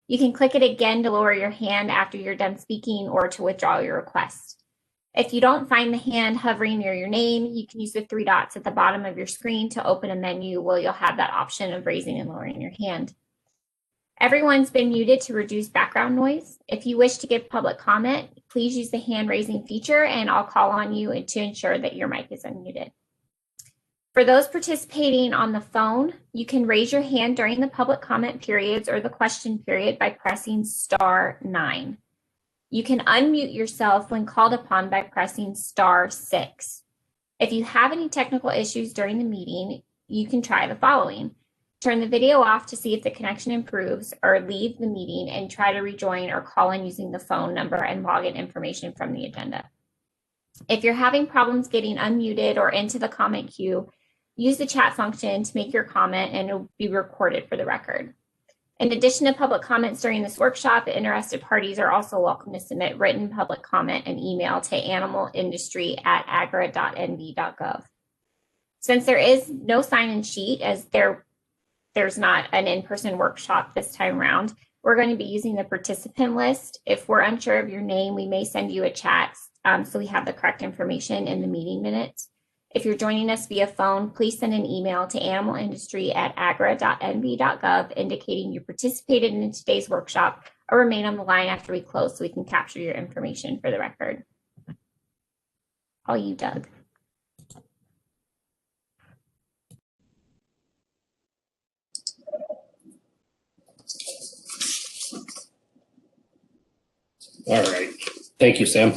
You can click it again to lower your hand after you're done speaking or to withdraw your request. If you don't find the hand hovering near your name, you can use the 3 dots at the bottom of your screen to open a menu where you'll have that option of raising and lowering your hand. Everyone's been muted to reduce background noise. If you wish to give public comment, please use the hand raising feature and I'll call on you to ensure that your mic is unmuted. For those participating on the phone, you can raise your hand during the public comment periods or the question period by pressing *9. You can unmute yourself when called upon by pressing *6. If you have any technical issues during the meeting, you can try the following. Turn the video off to see if the connection improves, or leave the meeting and try to rejoin or call in using the phone number and login information from the agenda. If you're having problems getting unmuted or into the comment queue, use the chat function to make your comment and it will be recorded for the record. In addition to public comments during this workshop, interested parties are also welcome to submit written public comment and email to animalindustry@agra.nv.gov. Since there is no sign-in sheet, as there's not an in-person workshop this time around, we're going to be using the participant list. If we're unsure of your name, we may send you a chat so we have the correct information in the meeting minutes. If you're joining us via phone, please send an email to animalindustry@agra.nv.gov indicating you participated in today's workshop, or remain on the line after we close so we can capture your information for the record. All you, Doug. All right. Thank you, Sam.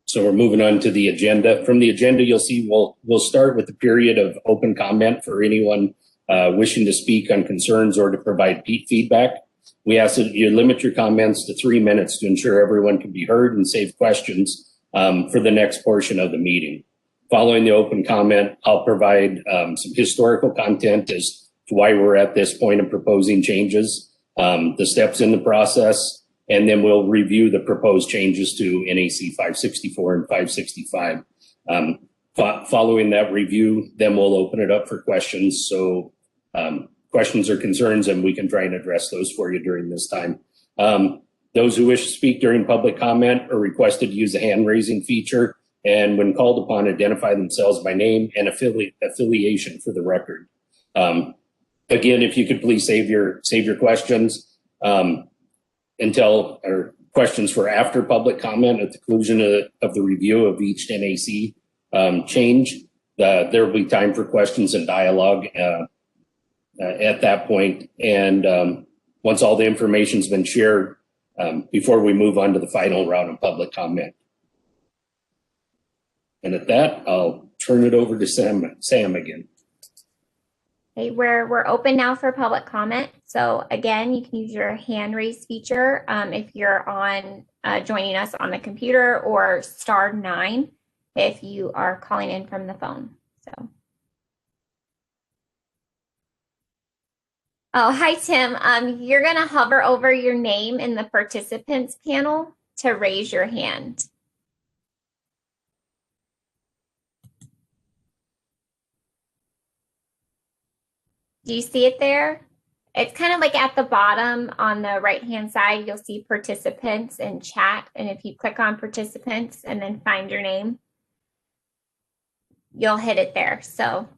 So we're moving on to the agenda. From the agenda, you'll see we'll start with the period of open comment for anyone wishing to speak on concerns or to provide feedback. We ask that you limit your comments to 3 minutes to ensure everyone can be heard and save questions for the next portion of the meeting. Following the open comment, I'll provide some historical content as to why we're at this point of proposing changes, the steps in the process, and then we'll review the proposed changes to NAC 564 and 565. Following that review, then we'll open it up for questions. So questions or concerns, and we can try and address those for you during this time. Those who wish to speak during public comment are requested to use the hand raising feature, and when called upon, identify themselves by name and affiliation for the record. Again, if you could please save your questions until, or questions for after public comment at the conclusion of the review of each NAC change. There will be time for questions and dialogue at that point. And once all the information's been shared, before we move on to the final round of public comment. And at that, I'll turn it over to Sam again. Okay, we're open now for public comment. So again, you can use your hand raise feature if you're on joining us on the computer, or *9 if you are calling in from the phone. So, oh, hi Tim. You're gonna hover over your name in the participants panel to raise your hand. Do you see it there? It's kind of like at the bottom on the right-hand side, you'll see participants and chat. And if you click on participants and then find your name, you'll hit it there. So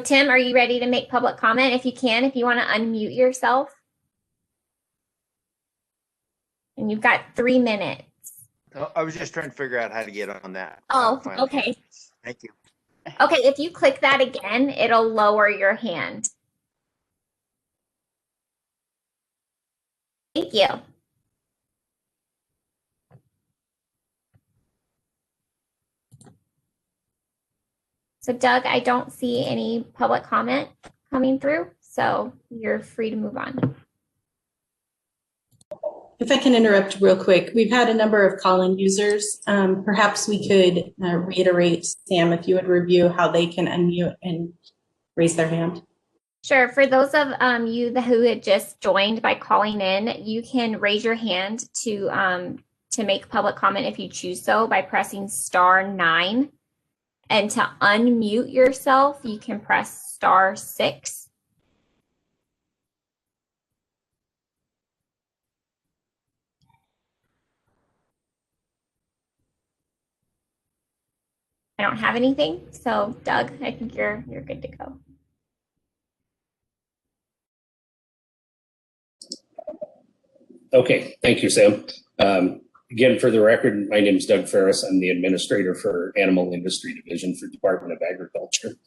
Tim, are you ready to make public comment? If you want to unmute yourself. And you've got 3 minutes. I was just trying to figure out how to get on that. Oh, okay. Thank you. Okay, if you click that again, it'll lower your hand. Thank you. So Doug, I don't see any public comment coming through, so you're free to move on. If I can interrupt real quick, we've had a number of call-in users. Perhaps we could reiterate, Sam, if you would review how they can unmute and raise their hand. Sure. For those of you who had just joined by calling in, you can raise your hand to to make public comment if you choose so by pressing *9. And to unmute yourself, you can press *6. I don't have anything, so Doug, I think you're good to go. Okay, thank you, Sam. Again, for the record, my name is Doug Ferris. I'm the administrator for Animal Industry Division for Department of Agriculture.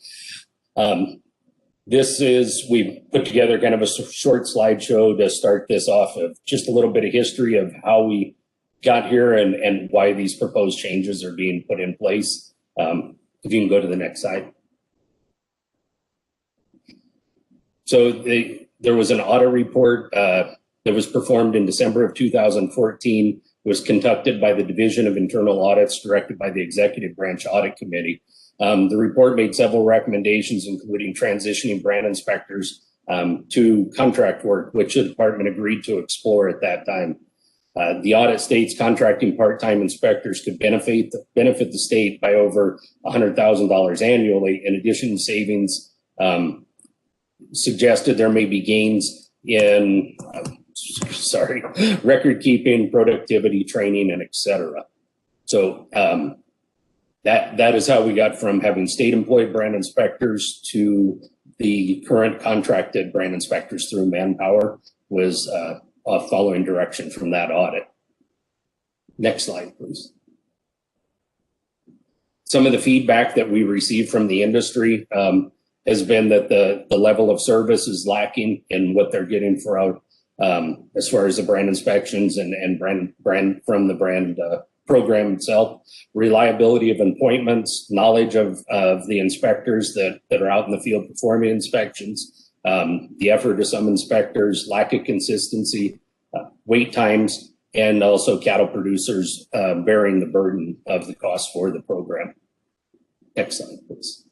We put together kind of a short slideshow to start this off of just a little bit of history of how we got here and why these proposed changes are being put in place. If you can go to the next slide. So there was an audit report that was performed in December of 2014. It was conducted by the Division of Internal Audits, directed by the Executive Branch Audit Committee. The report made several recommendations, including transitioning brand inspectors to contract work, which the department agreed to explore at that time. The audit states contracting part-time inspectors could benefit the state by over $100,000 annually. In addition, savings suggested there may be gains in record keeping, productivity, training, and et cetera. So that is how we got from having state employed brand inspectors to the current contracted brand inspectors through Manpower, was following direction from that audit. Next slide, please. Some of the feedback that we received from the industry has been that the level of service is lacking in what they're getting for out as far as the brand inspections and brand from the brand program itself. Reliability of appointments, knowledge of the inspectors that are out in the field performing inspections, the effort of some inspectors, lack of consistency, wait times, and also cattle producers bearing the burden of the cost for the program. Next slide, please.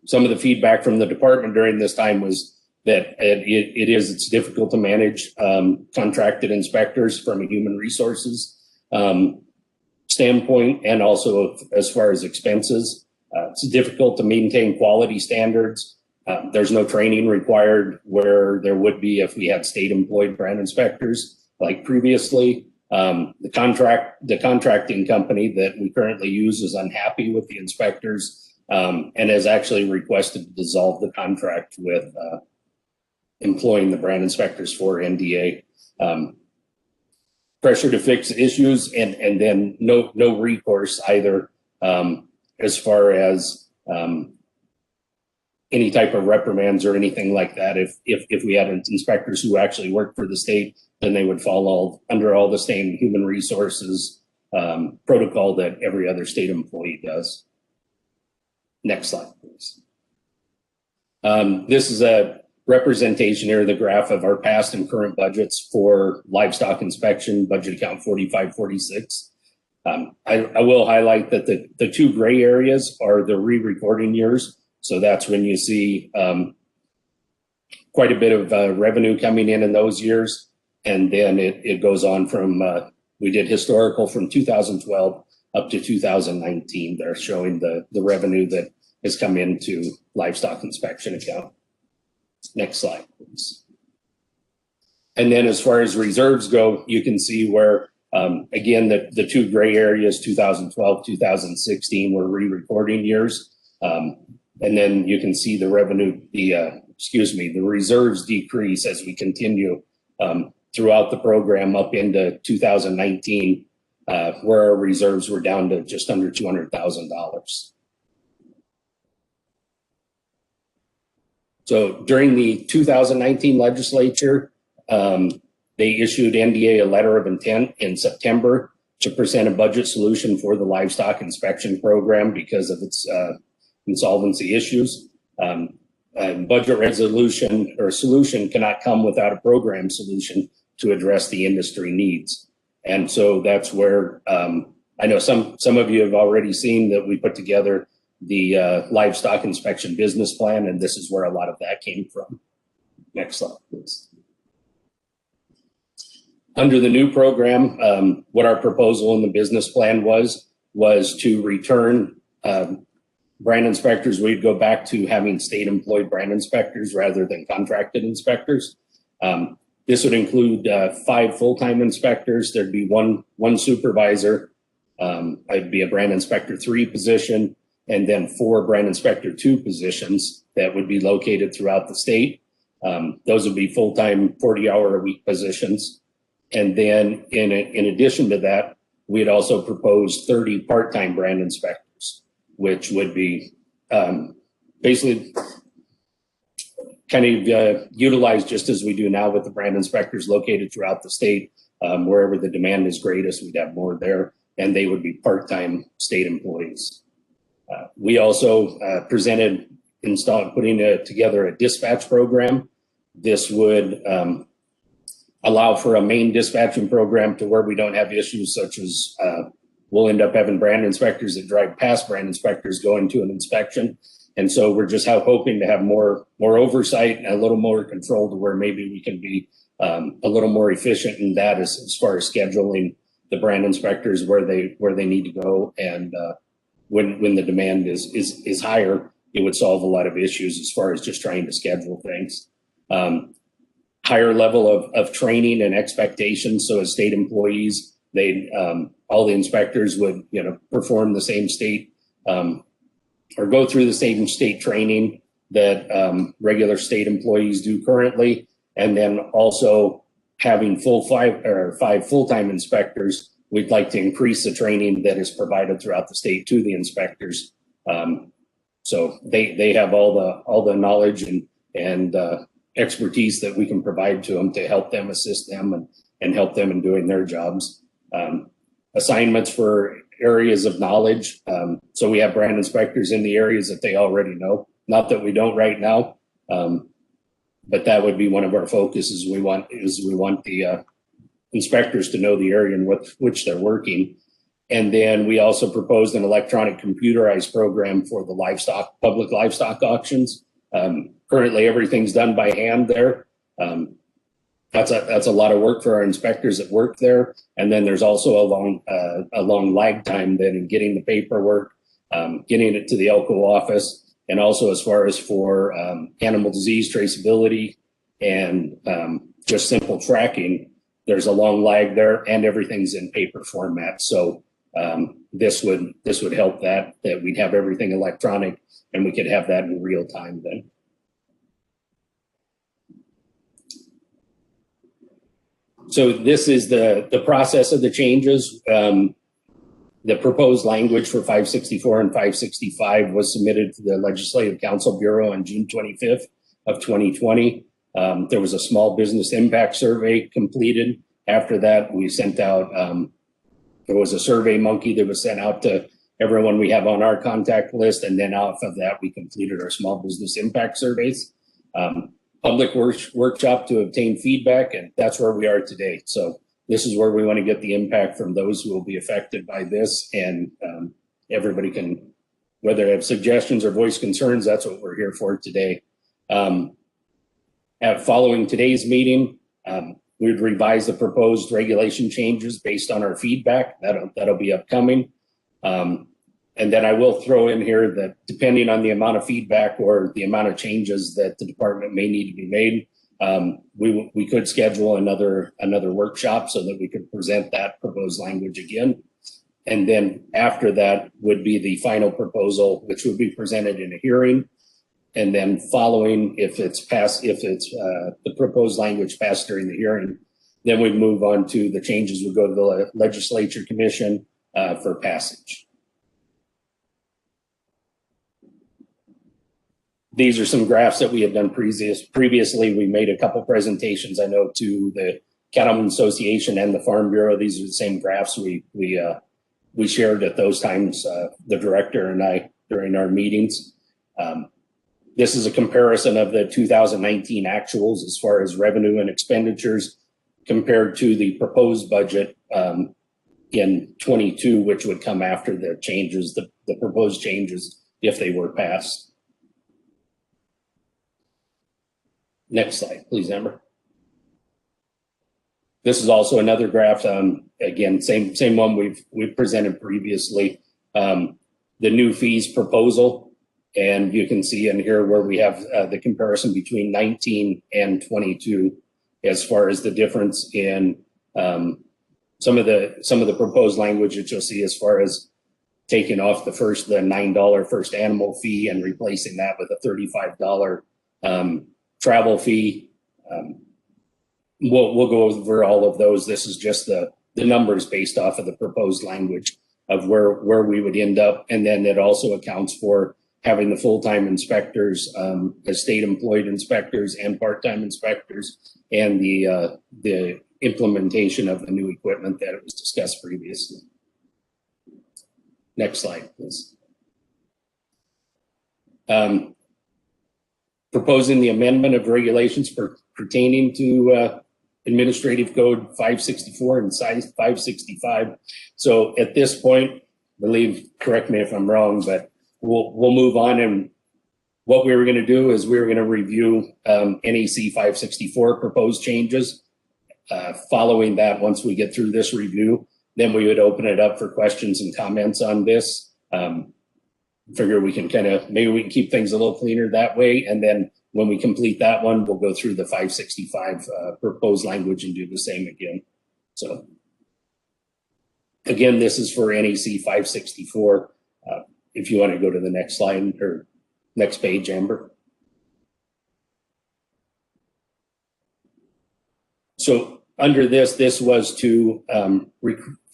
Some of the feedback from the department during this time was that it's difficult to manage contracted inspectors from a human resources standpoint, and also as far as expenses. It's difficult to maintain quality standards. There's no training required where there would be if we had state employed brand inspectors like previously. The contracting company that we currently use is unhappy with the inspectors and has actually requested to dissolve the contract with employing the brand inspectors for NDA. Pressure to fix issues and then no recourse either as far as any type of reprimands or anything like that. If we had inspectors who actually work for the state, then they would fall under all the same human resources protocol that every other state employee does. Next slide, please. This is a representation here, the graph of our past and current budgets for livestock inspection, budget account 4546. I will highlight that the two gray areas are the re-recording years. So that's when you see quite a bit of revenue coming in those years. And then it goes on from, we did historical from 2012 up to 2019. They're showing the revenue that has come into livestock inspection account. Next slide, please. And then as far as reserves go, you can see where, again, the two gray areas, 2012, 2016 were re-recording years. And then you can see the revenue, the reserves decrease as we continue throughout the program up into 2019, where our reserves were down to just under $200,000. So during the 2019 legislature, they issued NDA a letter of intent in September to present a budget solution for the livestock inspection program because of its insolvency issues. Budget resolution or solution cannot come without a program solution to address the industry needs. And so that's where I know some of you have already seen that we put together the livestock inspection business plan, and this is where a lot of that came from. Next slide, please. Under the new program, what our proposal in the business plan was to return brand inspectors. We'd go back to having state employed brand inspectors rather than contracted inspectors. This would include 5 full-time inspectors. There'd be one supervisor. I'd be a brand inspector 3 position, and then 4 brand inspector 2 positions that would be located throughout the state. Those would be full-time 40-hour-a-week positions. And then in addition to that, we had also proposed 30 part-time brand inspectors, which would be basically kind of utilized just as we do now with the brand inspectors located throughout the state. Wherever the demand is greatest, we'd have more there, and they would be part-time state employees. We also presented putting together a dispatch program. This would allow for a main dispatching program to where we don't have issues such as we'll end up having brand inspectors that drive past brand inspectors going to an inspection. And so we're just hoping to have more oversight and a little more control to where maybe we can be a little more efficient in that as far as scheduling the brand inspectors where they need to go. And when the demand is higher, it would solve a lot of issues as far as just trying to schedule things. Higher level of training and expectations. So as state employees, all the inspectors would, perform the same state or go through the same state training that regular state employees do currently. And then also having 5 full-time inspectors, we'd like to increase the training that is provided throughout the state to the inspectors. So they have all the knowledge and expertise that we can provide to them to help them, assist them, and help them in doing their jobs. Assignments for areas of knowledge. So we have brand inspectors in the areas that they already know. Not that we don't right now, but that would be one of our focuses. We want the inspectors to know the area in which they're working. And then we also proposed an electronic computerized program for the public livestock auctions. Currently, everything's done by hand there. That's a lot of work for our inspectors that work there. And then there's also a long lag time then in getting the paperwork, getting it to the ELCO office, and also as far as for animal disease traceability and just simple tracking, there's a long lag there, and everything's in paper format. So this would help that we'd have everything electronic, and we could have that in real time then. So this is the process of the changes. The proposed language for 564 and 565 was submitted to the Legislative Council Bureau on June 25th of 2020. There was a small business impact survey completed. After that, we sent out, there was a survey monkey that was sent out to everyone we have on our contact list. And then off of that, we completed our small business impact surveys. Public workshop to obtain feedback, and that's where we are today. So this is where we want to get the impact from those who will be affected by this, and everybody can, whether they have suggestions or voice concerns, that's what we're here for today. Following today's meeting, we would revise the proposed regulation changes based on our feedback. That'll be upcoming. And then I will throw in here that depending on the amount of feedback or the amount of changes that the department may need to be made, we could schedule another workshop so that we could present that proposed language again. And then after that would be the final proposal, which would be presented in a hearing. And then following, if it's the proposed language passed during the hearing, then we'd move on to the changes would go to the legislature commission for passage. These are some graphs that we had done previously. We made a couple presentations, I know, to the Cattlemen's Association and the Farm Bureau. These are the same graphs we shared at those times, the director and I, during our meetings. This is a comparison of the 2019 actuals as far as revenue and expenditures compared to the proposed budget in 22, which would come after the changes, the proposed changes, if they were passed. Next slide, please, Amber. This is also another graph. Again, same one we've presented previously. The new fees proposal, and you can see in here where we have the comparison between 19 and 22 as far as the difference in some of the proposed language that you'll see as far as taking off the $9 first animal fee and replacing that with a $35 travel fee. We'll go over all of those. This is just the numbers based off of the proposed language of where we would end up. And then it also accounts for having the full-time inspectors, the state employed inspectors and part-time inspectors, and the implementation of the new equipment that was discussed previously. Next slide, please. Proposing the amendment of regulations pertaining to Administrative Code 564 and Size 565. So at this point, I believe, correct me if I'm wrong, but we'll move on. And what we were going to do is we were going to review NAC 564 proposed changes. Following that, once we get through this review, then we would open it up for questions and comments on this. Figure we can maybe we can keep things a little cleaner that way. And then when we complete that one, we'll go through the 565 proposed language and do the same again. So again, this is for NAC 564. If you want to go to the next slide or next page, Amber. So under this was to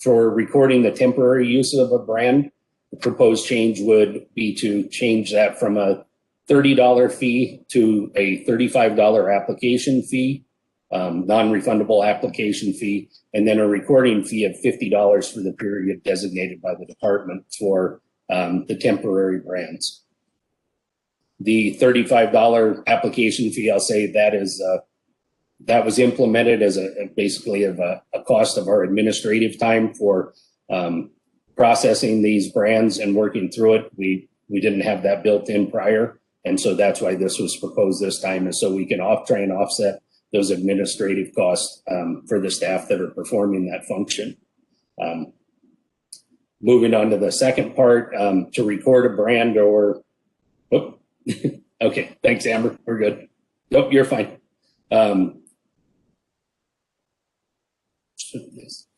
for recording the temporary use of a brand. The proposed change would be to change that from a $30 fee to a $35 application fee, non-refundable application fee, and then a recording fee of $50 for the period designated by the department for the temporary brands. The $35 application fee, I'll say that is that was implemented as basically a cost of our administrative time for processing these brands and working through it. We didn't have that built in prior. And so that's why this was proposed this time, is so we can try and offset those administrative costs for the staff that are performing that function. Moving on to the second part, to record a brand or, oh, okay, thanks, Amber, we're good. Nope, you're fine.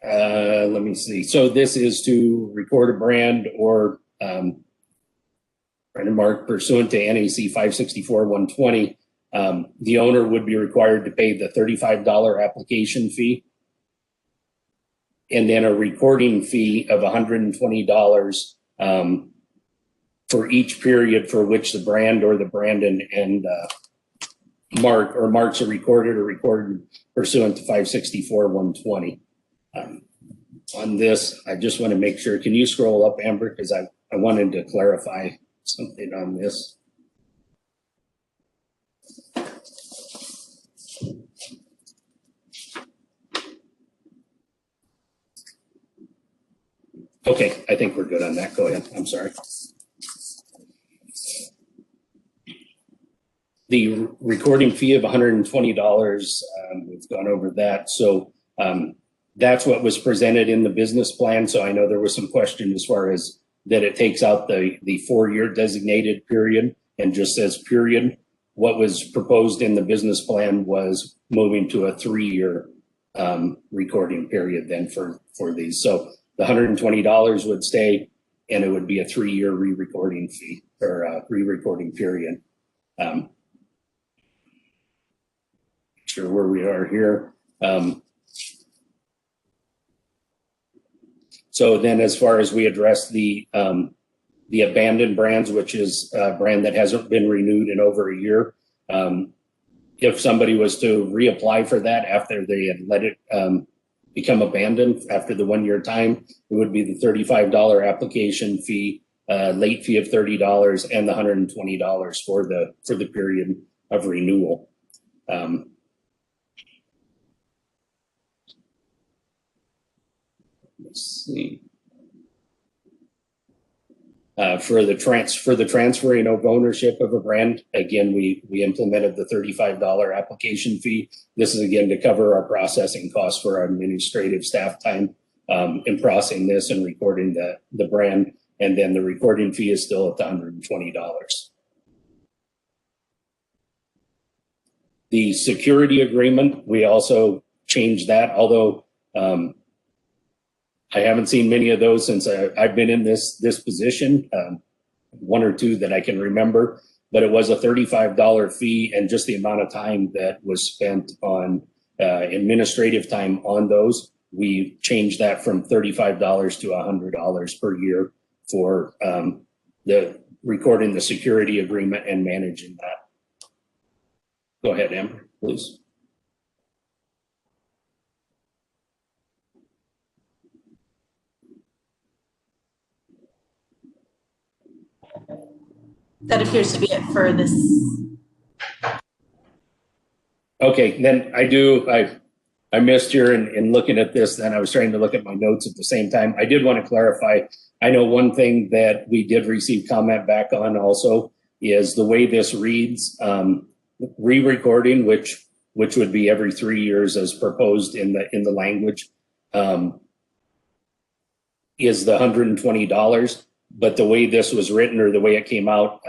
Let me see. So this is to record a brand or brand and mark pursuant to NAC 564-120. The owner would be required to pay the $35 application fee and then a recording fee of $120 for each period for which the brand or the brand and mark or marks are recorded pursuant to 564-120. On this, I just want to make sure, can you scroll up, Amber? Because I wanted to clarify something on this. Okay, I think we're good on that. Go ahead. I'm sorry. The recording fee of $120, we've gone over that. So that's what was presented in the business plan. So I know there was some question as far as that it takes out the 4-year designated period and just says period. What was proposed in the business plan was moving to a 3-year recording period then for these. So the $120 would stay, and it would be a 3-year re-recording fee or re-recording period. Sure where we are here. So then as far as we address the abandoned brands, which is a brand that hasn't been renewed in over a year, if somebody was to reapply for that after they had let it become abandoned after the 1-year time, it would be the $35 application fee, late fee of $30, and the $120 for the period of renewal. Let's see. For the transferring of ownership of a brand, again, we implemented the $35 application fee. This is again to cover our processing costs for our administrative staff time in processing this and recording the brand. And then the recording fee is still at the $120. The security agreement, we also changed that, although I haven't seen many of those since I've been in this position, one or two that I can remember, but it was a $35 fee, and just the amount of time that was spent on administrative time on those, we changed that from $35 to $100 per year for the recording the security agreement and managing that. Go ahead, Amber, please. That appears to be it for this. Okay, then I missed here in looking at this, then I was trying to look at my notes at the same time. I did want to clarify, I know one thing that we did receive comment back on also is the way this reads, re-recording, which would be every 3 years as proposed in the language, is the $120. But the way this was written or the way it came out,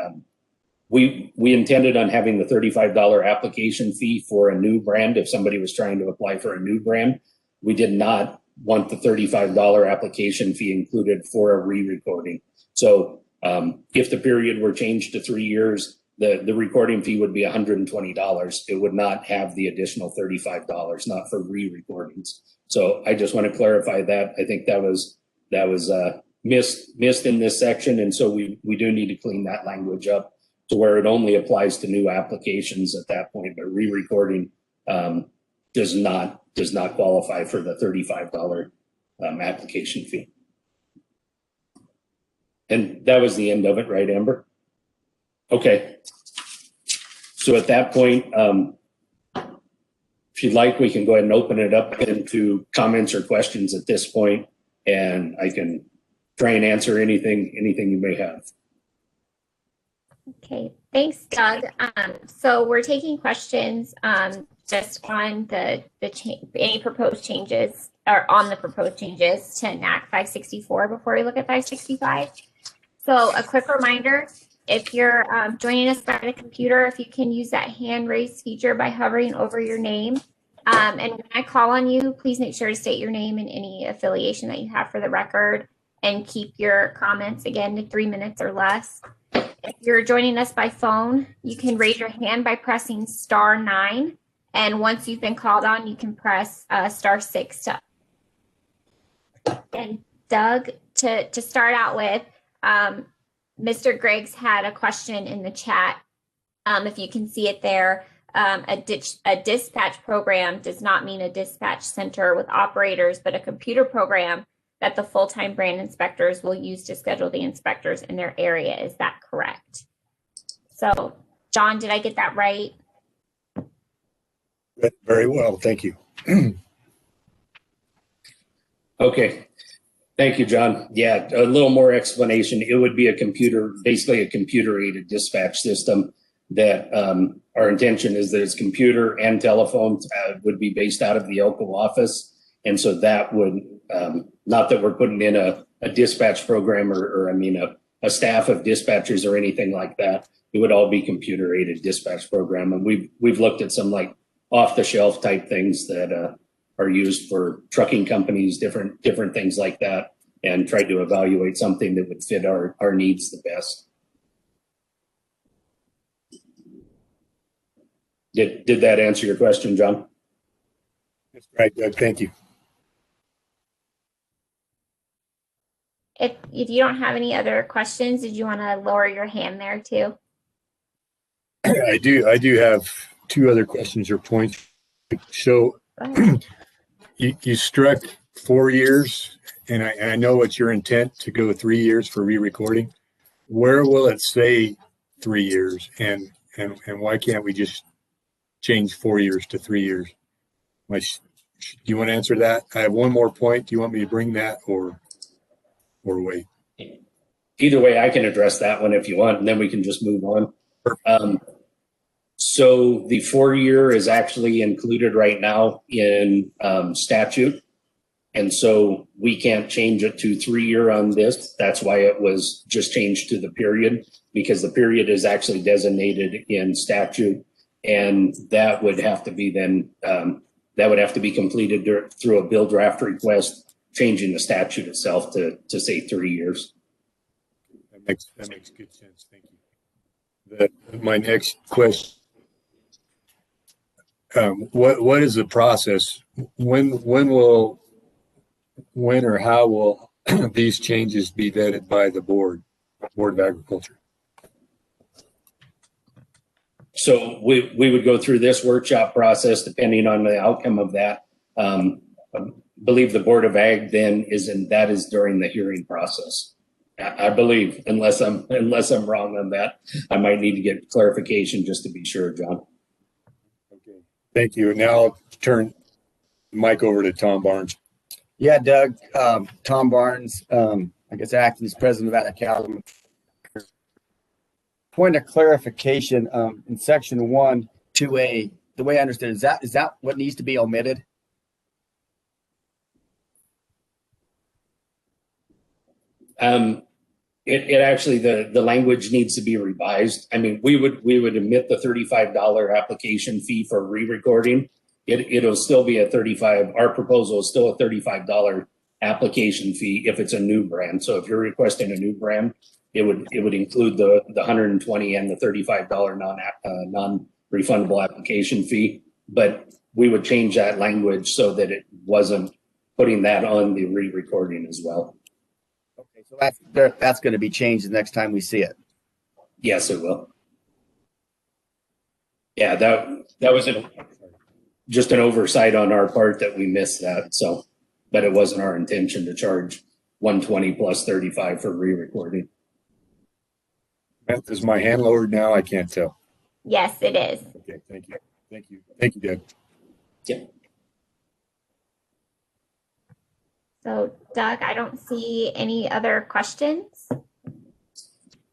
we intended on having the $35 application fee for a new brand if somebody was trying to apply for a new brand. We did not want the $35 application fee included for a re-recording. So if the period were changed to 3 years, the recording fee would be $120. It would not have the additional $35, not for re-recordings. So I just want to clarify that. I think that was missed in this section, and so we do need to clean that language up to where it only applies to new applications at that point, but re-recording does not qualify for the $35 application fee. And that was the end of it, right, Amber? Okay. So at that point, if you'd like, we can go ahead and open it up into comments or questions at this point, and I can try and answer anything you may have. Okay, thanks, Doug. So we're taking questions just on any proposed changes or on the proposed changes to NAC 564 before we look at 565. So a quick reminder, if you're joining us by the computer, if you can use that hand raise feature by hovering over your name. And when I call on you, please make sure to state your name and any affiliation that you have for the record, and keep your comments again to 3 minutes or less. If you're joining us by phone, you can raise your hand by pressing *9. And once you've been called on, you can press *6. And Doug, to start out with, Mr. Griggs had a question in the chat. If you can see it there, a dispatch program does not mean a dispatch center with operators, but a computer program that the full-time brand inspectors will use to schedule the inspectors in their area. Is that correct? So, John, did I get that right? Very well, thank you. Okay, thank you, John. Yeah, a little more explanation. It would be basically a computer-aided dispatch system that our intention is that it's computer and telephone would be based out of the Elko office. And so that would, not that we're putting in a dispatch program or a staff of dispatchers or anything like that. It would all be computer aided dispatch program. And we've looked at some like off the shelf type things that are used for trucking companies, different things like that, and tried to evaluate something that would fit our needs the best. Did that answer your question, John? That's right, Doug. Thank you. If you don't have any other questions, did you want to lower your hand there too? I do have two other questions or points. So you struck 4 years, and I know it's your intent to go 3 years for re-recording. Where will it say 3 years, and why can't we just change 4 years to 3 years? Do you want to answer that? I have one more point. Do you want me to bring that or wait? Either way, I can address that one if you want, and then we can just move on. So the 4-year is actually included right now in statute. And so we can't change it to 3-year on this. That's why it was just changed to the period, because the period is actually designated in statute. And that would have to be then, that would have to be completed through a bill draft request, changing the statute itself to say 3 years. That makes good sense. Thank you. My next question. What is the process? When or how will these changes be vetted by the Board of Agriculture? So we would go through this workshop process depending on the outcome of that. I believe the Board of Ag then that is during the hearing process. I believe, unless I'm wrong on that. I might need to get clarification just to be sure, John. Okay, thank you. Now I'll turn the mic over to Tom Barnes. Yeah, Doug, Tom Barnes, I guess acting as president of Untitled. Point of clarification, in section 1, 2A, the way I understand is that what needs to be omitted? It actually, the language needs to be revised. I mean, we would emit the $35 application fee for re-recording. It'll still be our proposal is still a $35 application fee if it's a new brand. So if you're requesting a new brand, it would include the 120 and the $35 non-refundable application fee. But we would change that language so that it wasn't putting that on the re-recording as well. Okay, so that's going to be changed the next time we see it. Yes, it will. Yeah, that was just an oversight on our part that we missed that. So, but it wasn't our intention to charge 120 plus 35 for re-recording. Is my hand lowered now? I can't tell. Yes, it is. Okay, thank you. Thank you. Thank you, Deb. Yeah. So Doug, I don't see any other questions.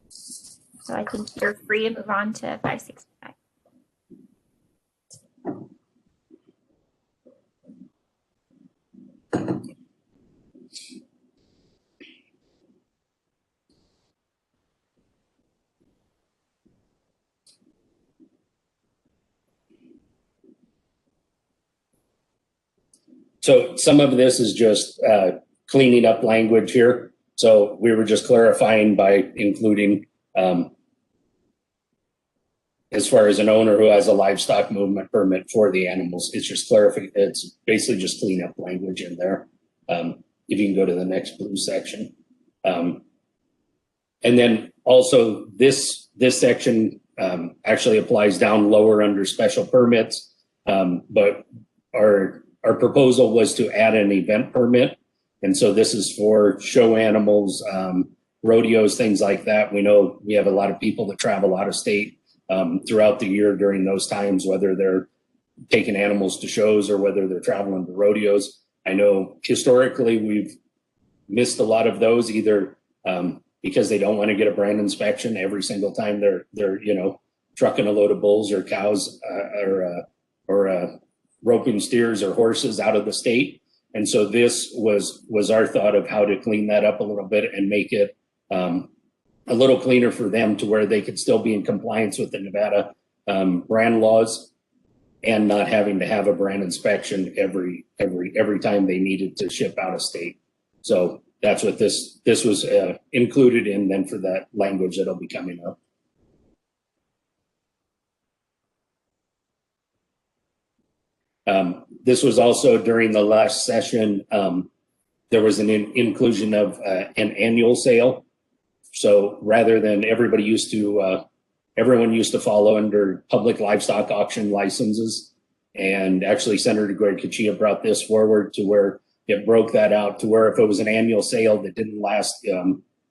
So I think you're free to move on to 565. So some of this is just cleaning up language here. So we were just clarifying by including as far as an owner who has a livestock movement permit for the animals. It's just clarifying. It's basically just clean up language in there. If you can go to the next blue section. And then also this section actually applies down lower under special permits. But our proposal was to add an event permit. And so this is for show animals, rodeos, things like that. We know we have a lot of people that travel out of state throughout the year during those times, whether they're taking animals to shows or whether they're traveling to rodeos. I know historically we've missed a lot of those either because they don't want to get a brand inspection every single time they're trucking a load of bulls or cows or roping steers or horses out of the state. And so this was our thought of how to clean that up a little bit and make it a little cleaner for them to where they could still be in compliance with the Nevada brand laws and not having to have a brand inspection every time they needed to ship out of state. So that's what this was included in then for that language that'll be coming up. This was also during the last session, there was an inclusion of an annual sale. So rather than everyone used to follow under public livestock auction licenses. And actually Senator Greg Kachia brought this forward to where it broke that out to where if it was an annual sale that didn't last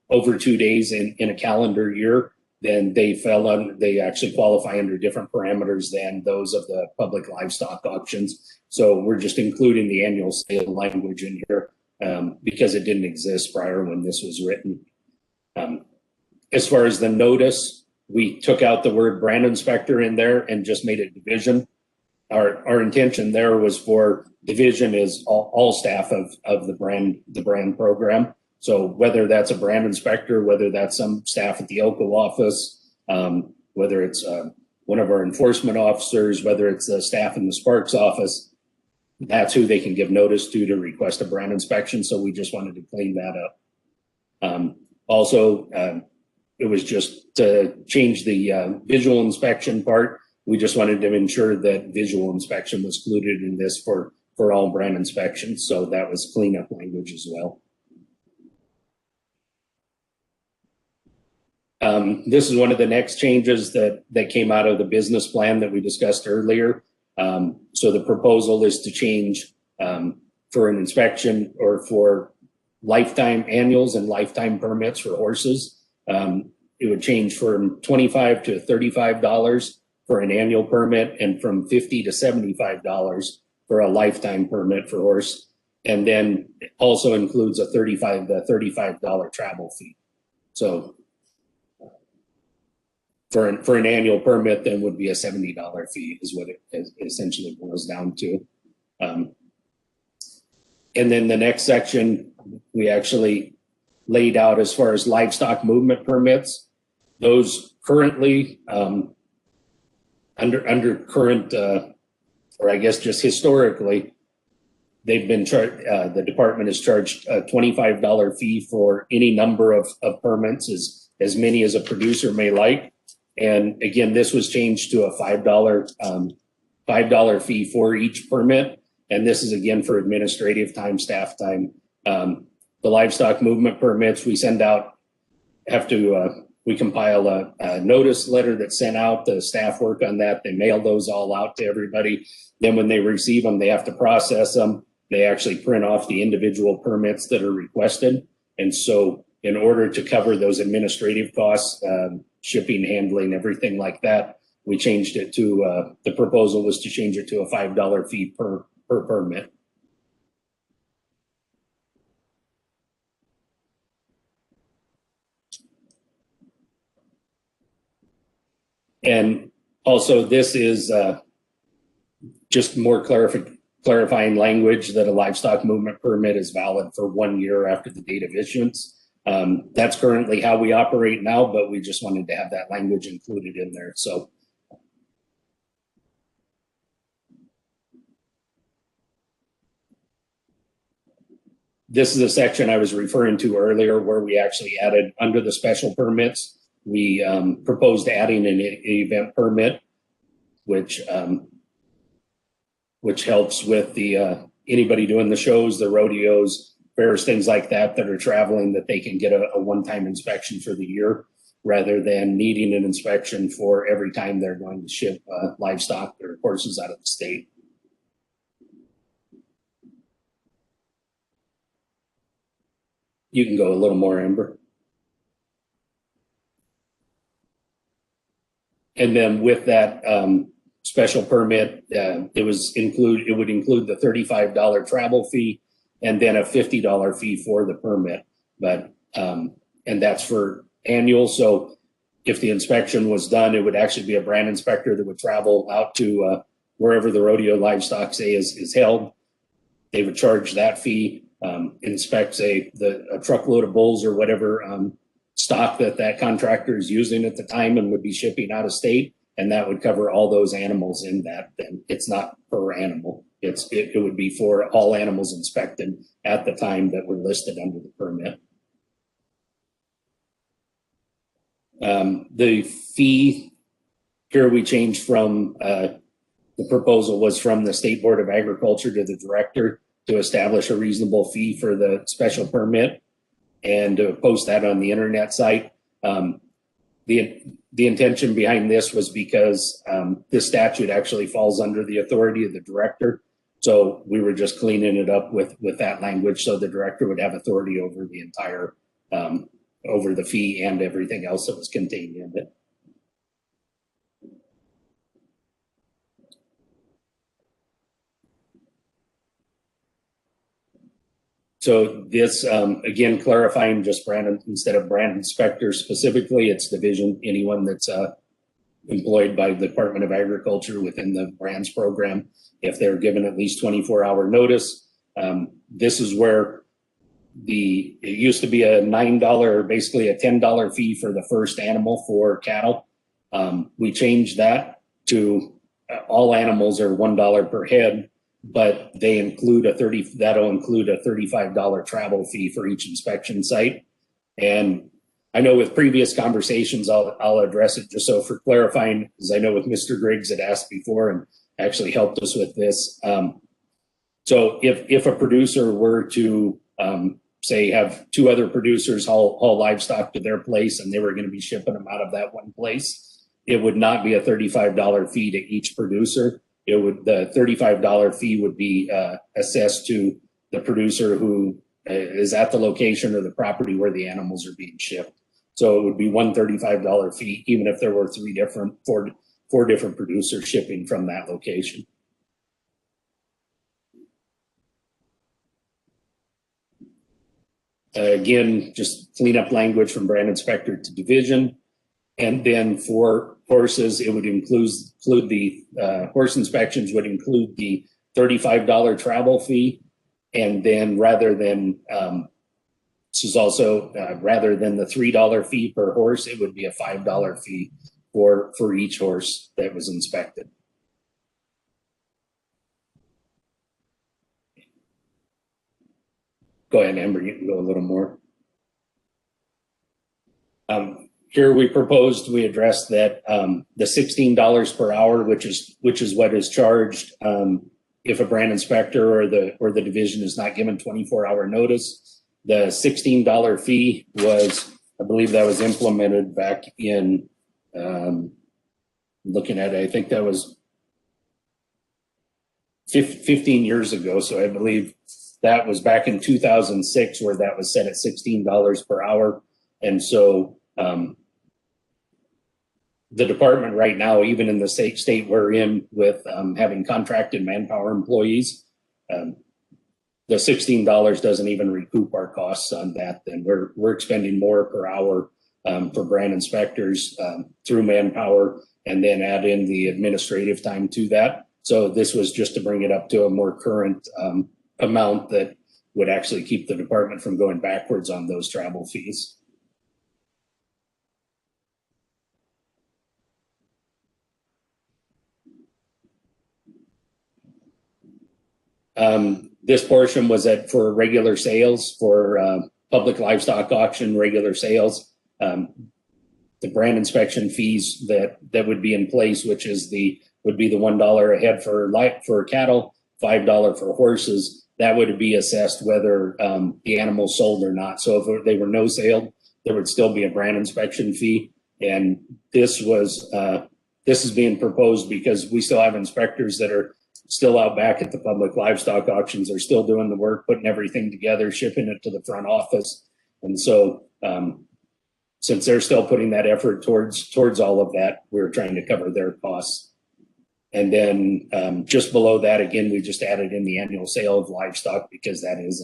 over 2 days in a calendar year, then they actually qualify under different parameters than those of the public livestock auctions. So we're just including the annual sale language in here because it didn't exist prior when this was written. As far as the notice, we took out the word brand inspector in there and just made it division. Our intention there was for division is all staff of the brand program. So whether that's a brand inspector, whether that's some staff at the Elko office, whether it's one of our enforcement officers, whether it's the staff in the Sparks office, that's who they can give notice to request a brand inspection. So we just wanted to clean that up. Also, it was just to change the visual inspection part. We just wanted to ensure that visual inspection was included in this for all brand inspections. So that was cleanup language as well. This is one of the next changes that came out of the business plan that we discussed earlier. So the proposal is to change for an inspection or for lifetime annuals and lifetime permits for horses. It would change from $25 to $35 for an annual permit and from $50 to $75 for a lifetime permit for horse. And then it also includes a $35 travel fee. So for an annual permit, then would be a $70 fee is what it essentially boils down to. And then the next section, we actually laid out as far as livestock movement permits. Those currently under current, or I guess just historically, they've been charged, the department has charged a $25 fee for any number of permits, as many as a producer may like. And again, this was changed to a $5 fee for each permit. And this is again for administrative time, staff time. The livestock movement permits we send out we compile a notice letter that's sent out. The staff work on that. They mail those all out to everybody. Then when they receive them, they have to process them. They actually print off the individual permits that are requested. And so in order to cover those administrative costs, shipping, handling, everything like that, we changed it to, the proposal was to change it to a $5 fee per permit. And also this is just more clarifying language that a livestock movement permit is valid for 1 year after the date of issuance. That's currently how we operate now, but we just wanted to have that language included in there. So this is a section I was referring to earlier where we actually added under the special permits. We proposed adding an event permit, which helps with the anybody doing the shows, the rodeos, fairs, things like that are traveling, that they can get a one-time inspection for the year rather than needing an inspection for every time they're going to ship livestock or horses out of the state. You can go a little more, Amber. And then with that special permit, it would include the $35 travel fee and then a $50 fee for the permit. But and that's for annual. So if the inspection was done, it would actually be a brand inspector that would travel out to wherever the rodeo livestock say is held. They would charge that fee, inspect a truckload of bulls or whatever stock that contractor is using at the time and would be shipping out of state, and that would cover all those animals in that. Then it's not per animal. It would be for all animals inspected at the time that were listed under the permit. The fee here we changed from the proposal was from the State Board of Agriculture to the director to establish a reasonable fee for the special permit and to post that on the internet site. The intention behind this was because this statute actually falls under the authority of the director. So we were just cleaning it up with that language so the director would have authority over the entire, over the fee and everything else that was contained in it. So this, again, clarifying just brand, instead of brand inspector specifically, it's division, anyone that's employed by the Department of Agriculture within the brands program, if they're given at least 24-hour notice. This is where it used to be a $9, basically a $10 fee for the first animal for cattle. We changed that to all animals are $1 per head, but they include that'll include a $35 travel fee for each inspection site. And I know with previous conversations, I'll address it just so for clarifying, as I know with Mr. Griggs had asked before and actually helped us with this. So if a producer were to say have two other producers haul livestock to their place and they were going to be shipping them out of that one place, it would not be a $35 fee to each producer. The $35 fee would be assessed to the producer who is at the location or the property where the animals are being shipped. So it would be one $35 fee, even if there were four different producers shipping from that location. Again, just clean up language from brand inspector to division. And then for horses, it would include the horse inspections would include the $35 travel fee. And then rather than this is also rather than the $3 fee per horse, it would be a $5 fee for each horse that was inspected. Go ahead, Amber, you can go a little more. Here we addressed that the $16 per hour, which is what is charged if a brand inspector or the division is not given 24-hour notice. The $16 fee was, I believe that was implemented back in, looking at it, I think that was 15 years ago. So I believe that was back in 2006 where that was set at $16 per hour. And so the department right now, even in the state we're in with having contracted manpower employees, the $16 doesn't even recoup our costs on that. Then we're expending more per hour for brand inspectors through manpower, and then add in the administrative time to that. So this was just to bring it up to a more current amount that would actually keep the department from going backwards on those travel fees. This portion was for regular sales, for public livestock auction, regular sales. The brand inspection fees that would be in place, which would be the $1 a head for cattle, $5 for horses. That would be assessed whether the animal sold or not. So if they were no sale, there would still be a brand inspection fee. And this is being proposed because we still have inspectors that are still out back at the public livestock auctions. Are still doing the work, putting everything together, shipping it to the front office. And so since they're still putting that effort towards all of that, we're trying to cover their costs. And then just below that, again, we just added in the annual sale of livestock because that is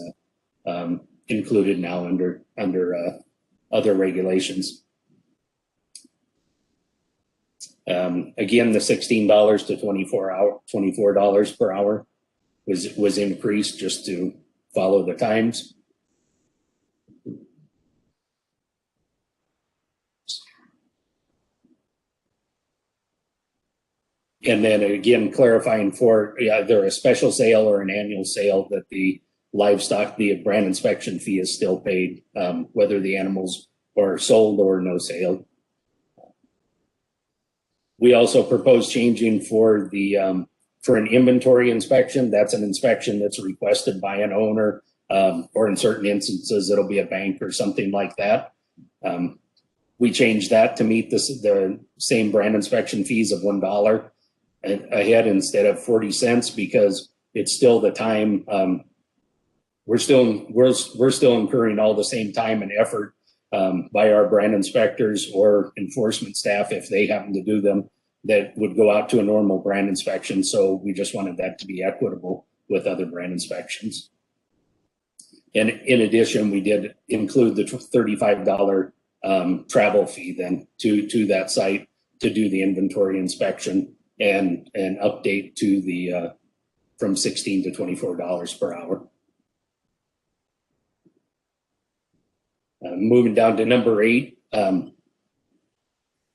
included now under other regulations. Again, the $16 to $24 per hour was increased just to follow the times. And then again, clarifying for either a special sale or an annual sale that the livestock, the brand inspection fee is still paid, whether the animals are sold or no sale. We also propose changing for an inventory inspection. That's an inspection that's requested by an owner, or in certain instances, it'll be a bank or something like that. We changed that to meet the same brand inspection fees of $1 a head instead of 40 cents because it's still the time. We're still incurring all the same time and effort by our brand inspectors or enforcement staff if they happen to do them that would go out to a normal brand inspection. So we just wanted that to be equitable with other brand inspections. And in addition, we did include the $35 travel fee then to that site to do the inventory inspection and update to the from $16 to $24 per hour. Moving down to number 8,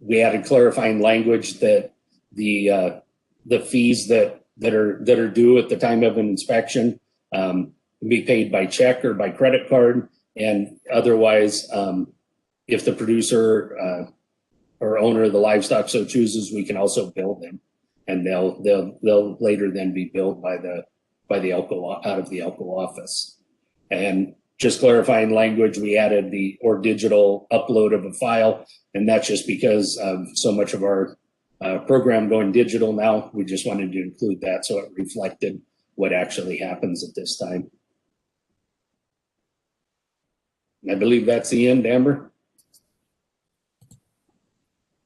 we added clarifying language that the fees that are due at the time of an inspection can be paid by check or by credit card, and otherwise, if the producer or owner of the livestock so chooses, we can also bill them, and they'll later then be billed by the Elko out of the Elko office. And just clarifying language, we added the or digital upload of a file, and that's just because of so much of our program going digital now. We just wanted to include that so it reflected what actually happens at this time. And I believe that's the end, Amber.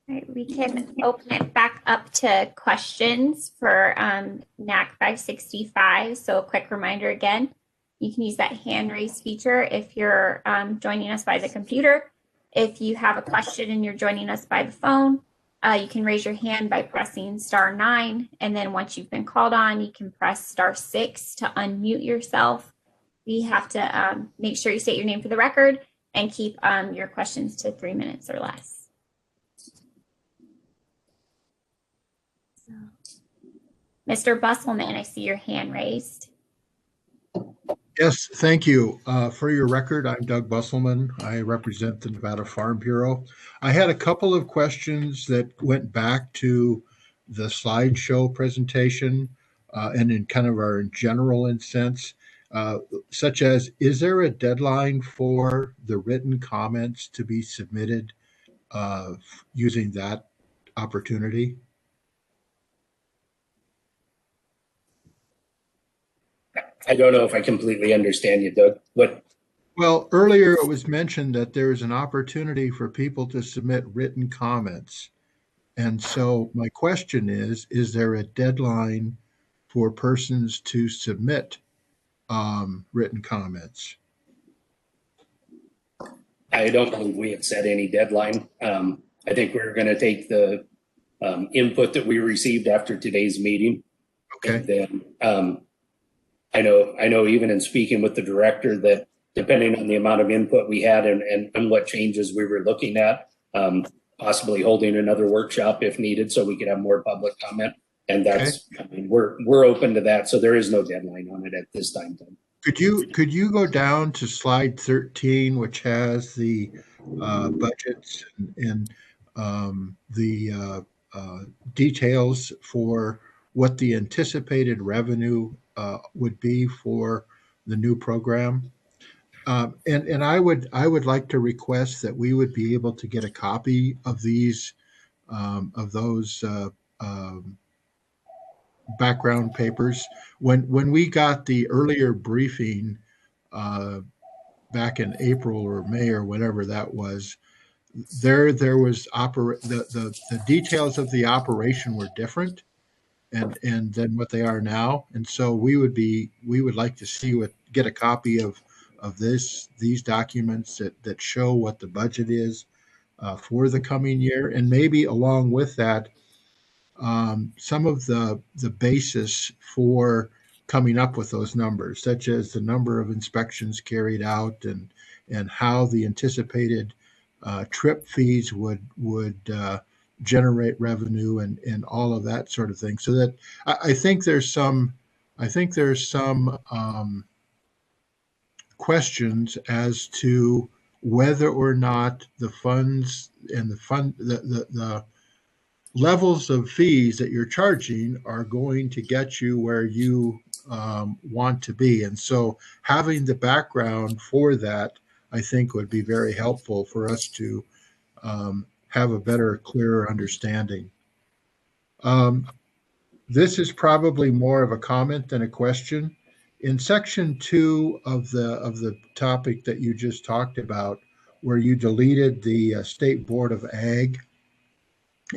All right, we can open it back up to questions for NAC 565. So a quick reminder again, you can use that hand raise feature if you're joining us by the computer. If you have a question and you're joining us by the phone, you can raise your hand by pressing *9. And then once you've been called on, you can press *6 to unmute yourself. You have to make sure you state your name for the record and keep your questions to 3 minutes or less. So, Mr. Busselman, I see your hand raised. Yes, thank you. For your record, I'm Doug Busselman. I represent the Nevada Farm Bureau. I had a couple of questions that went back to the slideshow presentation and in kind of our general sense, such as, is there a deadline for the written comments to be submitted using that opportunity? I don't know if I completely understand you, Doug. What? Well, earlier it was mentioned that there's an opportunity for people to submit written comments. And so my question is there a deadline for persons to submit written comments? I don't believe we have set any deadline. I think we're going to take the input that we received after today's meeting. Okay. And then I know even in speaking with the director that depending on the amount of input we had and what changes we were looking at, possibly holding another workshop if needed so we could have more public comment. And that's, okay. I mean, we're open to that. So there is no deadline on it at this time. Could you go down to slide 13, which has the budgets and the details for what the anticipated revenue would be for the new program? And I would like to request that we would be able to get a copy of these of those background papers. When we got the earlier briefing back in April or May or whatever that was, there was the details of the operation were different and than what they are now. And so we would like to see get a copy of these documents that show what the budget is for the coming year, and maybe along with that, some of the basis for coming up with those numbers, such as the number of inspections carried out and how the anticipated trip fees would generate revenue and all of that sort of thing. So that I think there's some questions as to whether or not the funds and the levels of fees that you're charging are going to get you where you want to be. And so having the background for that, I think, would be very helpful for us to have a better, clearer understanding. This is probably more of a comment than a question. In section 2 of the topic that you just talked about, where you deleted the State Board of Ag,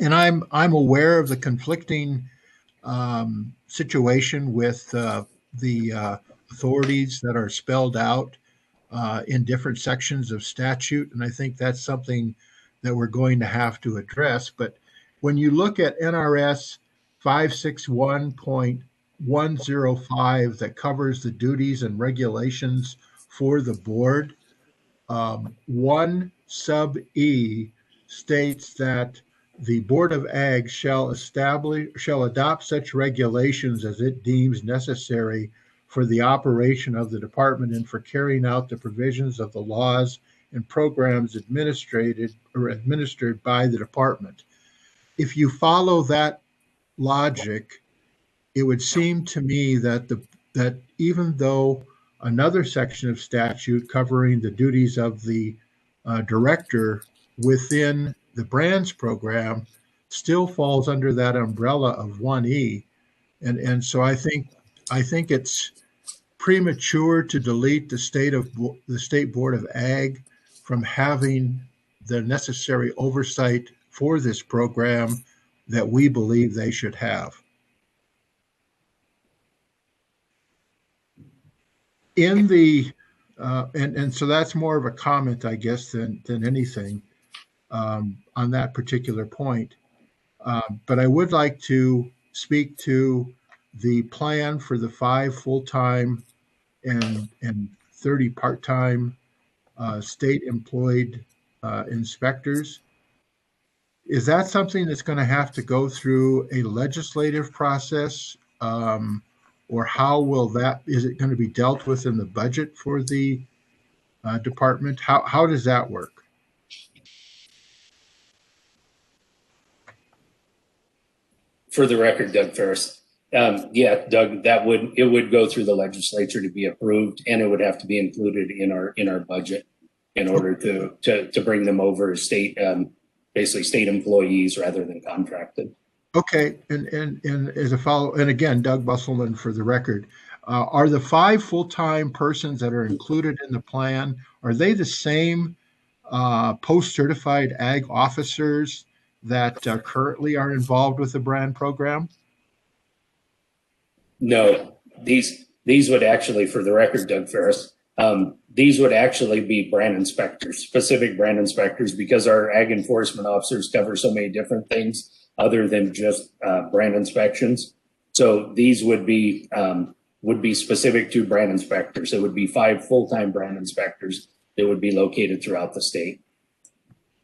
and I'm aware of the conflicting situation with the authorities that are spelled out in different sections of statute. And I think that's something that we're going to have to address. But when you look at NRS 561.105 that covers the duties and regulations for the board, 1 sub E states that the Board of Ag shall adopt such regulations as it deems necessary for the operation of the department and for carrying out the provisions of the laws and programs administered by the department. If you follow that logic, it would seem to me that that even though another section of statute covering the duties of the director within the brands program still falls under that umbrella of 1E. And so I think it's premature to delete the state board of ag from having the necessary oversight for this program that we believe they should have. In the and so that's more of a comment, I guess, than anything on that particular point. But I would like to speak to the plan for the 5 full-time and 30 part-time state employed inspectors. Is that something that's going to have to go through a legislative process? Or how will is it going to be dealt with in the budget for the department? How does that work? For the record, Doug Ferris. Yeah, Doug, it would go through the legislature to be approved, and it would have to be included in our budget in order to bring them over as basically state employees rather than contracted. Okay, and as a follow, and again, Doug Busselman for the record, are the 5 full-time persons that are included in the plan, are they the same post-certified ag officers that currently are involved with the brand program? No, these would actually, for the record, Doug Ferris, these would actually be brand inspectors, specific brand inspectors, because our ag enforcement officers cover so many different things other than just brand inspections. So these would be specific to brand inspectors. It would be 5 full-time brand inspectors that would be located throughout the state.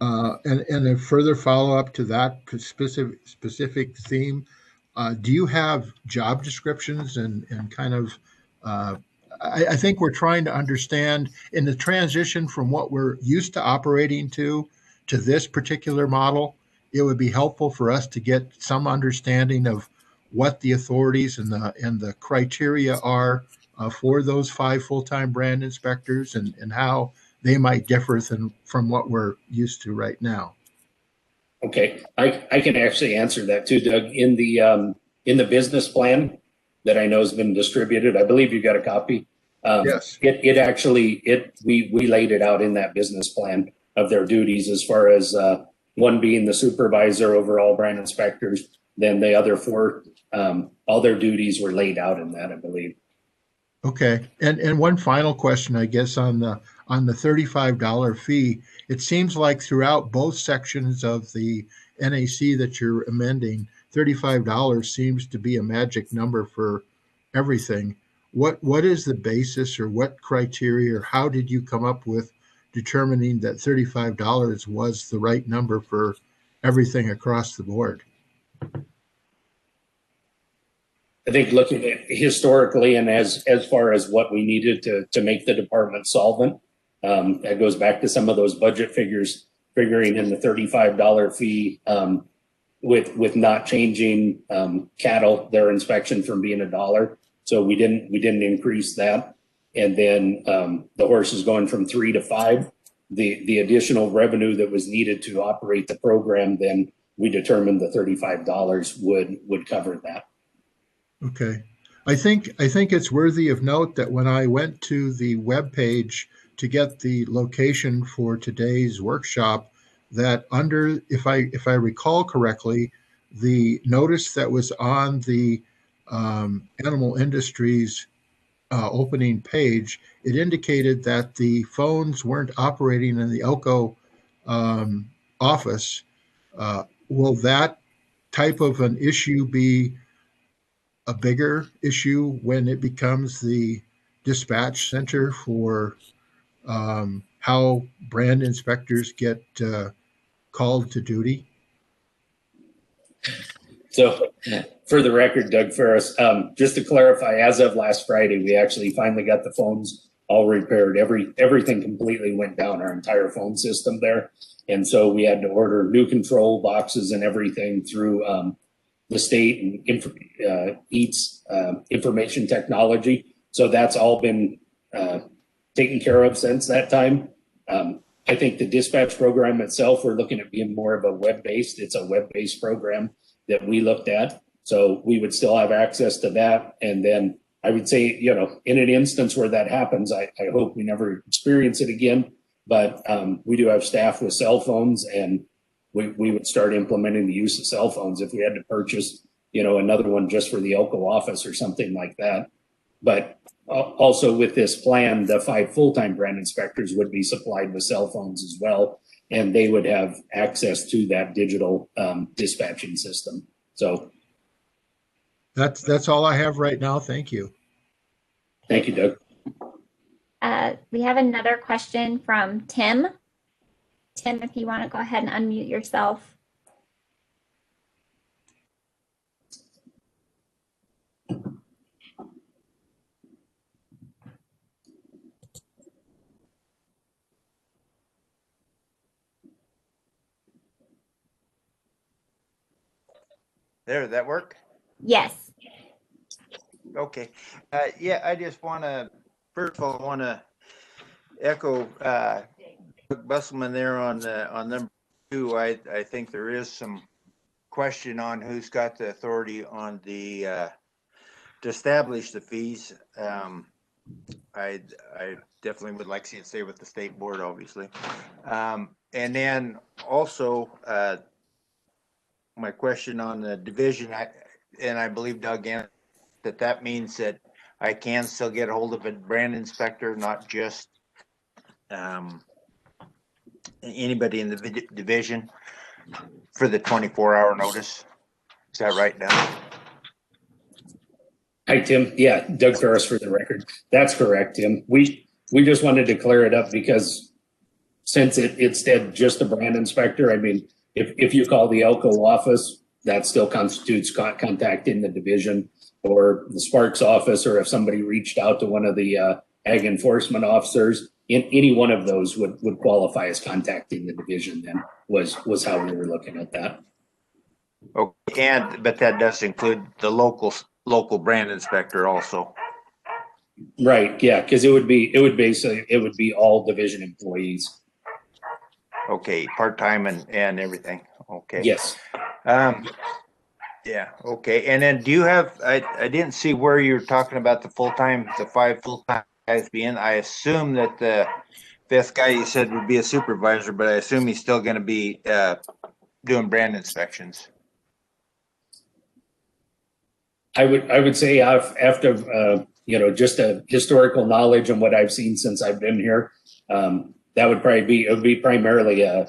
And a further follow-up to that specific theme, do you have job descriptions and kind of, I think we're trying to understand in the transition from what we're used to operating to this particular model, it would be helpful for us to get some understanding of what the authorities and the criteria are for those 5 full-time brand inspectors and how they might differ from what we're used to right now. Okay, I can actually answer that too, Doug. In the business plan that I know has been distributed, I believe you got a copy. Yes. We laid it out in that business plan of their duties as far as one being the supervisor over all brand inspectors. Then the other 4, all their duties were laid out in that, I believe. Okay, and one final question, I guess, on the $35 fee. It seems like throughout both sections of the NAC that you're amending, $35 seems to be a magic number for everything. What is the basis, or what criteria, or how did you come up with determining that $35 was the right number for everything across the board? I think looking at historically and as far as what we needed to make the department solvent, that goes back to some of those budget figures, figuring in the $35 fee with not changing cattle, their inspection from being $1. So we didn't increase that. And then the horses going from 3 to 5, the additional revenue that was needed to operate the program, then we determined the $35 would cover that. Okay. I think it's worthy of note that when I went to the webpage to get the location for today's workshop, that under, if I recall correctly, the notice that was on the animal industries opening page, it indicated that the phones weren't operating in the Elko office. Will that type of an issue be a bigger issue when it becomes the dispatch center for how brand inspectors get called to duty? So for the record, Doug Ferris, just to clarify, as of last Friday, we actually finally got the phones all repaired. Everything completely went down, our entire phone system there. And so we had to order new control boxes and everything through the state and EATS information technology. So that's all been taken care of since that time. I think the dispatch program itself, we're looking at being more of a web-based. It's a web-based program that we looked at. So we would still have access to that. And then I would say, you know, in an instance where that happens, I hope we never experience it again. But we do have staff with cell phones, and we would start implementing the use of cell phones if we had to purchase, you know, another one just for the Elko office or something like that. But also with this plan, the 5 full-time brand inspectors would be supplied with cell phones as well, and they would have access to that digital dispatching system. So That's all I have right now. Thank you. thank you, Doug. We have another question from Tim. Tim, if you want to go ahead and unmute yourself. There, did that work? Yes. Okay. Yeah, I just want to, first of all, I want to echo Busselman there on number 2. I think there is some question on who's got the authority on the to establish the fees. I definitely would like to see it stay with the state board, obviously. And then also my question on the division, I believe Doug answered that means that I can still get a hold of a brand inspector, not just anybody in the division for the 24-hour notice. Is that right, Doug? Hi, Tim. Yeah, Doug Ferris for the record. That's correct, Tim. We just wanted to clear it up because since it's said just a brand inspector, I mean, if you call the Elko office, that still constitutes contacting the division or the Sparks office, or if somebody reached out to one of the ag enforcement officers, any one of those would qualify as contacting the division. Then was how we were looking at that. Okay, but that does include the local brand inspector also. Right. Yeah, because it would be all division employees. Okay, part-time and everything. Okay. Yes. Yeah. Okay. And then do you have? I didn't see where you're talking about the 5 full-time guys being. I assume that the 5th guy you said would be a supervisor, but I assume he's still going to be doing brand inspections. I would say after just a historical knowledge and what I've seen since I've been here, that would be primarily a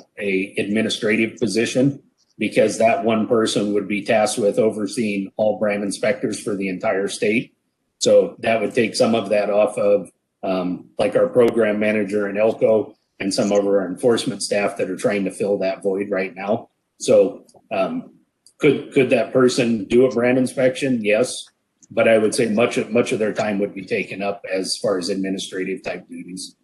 administrative position, because that one person would be tasked with overseeing all brand inspectors for the entire state. So that would take some of that off of like our program manager in Elko and some of our enforcement staff that are trying to fill that void right now. So could that person do a brand inspection? Yes, but I would say much of their time would be taken up as far as administrative type duties.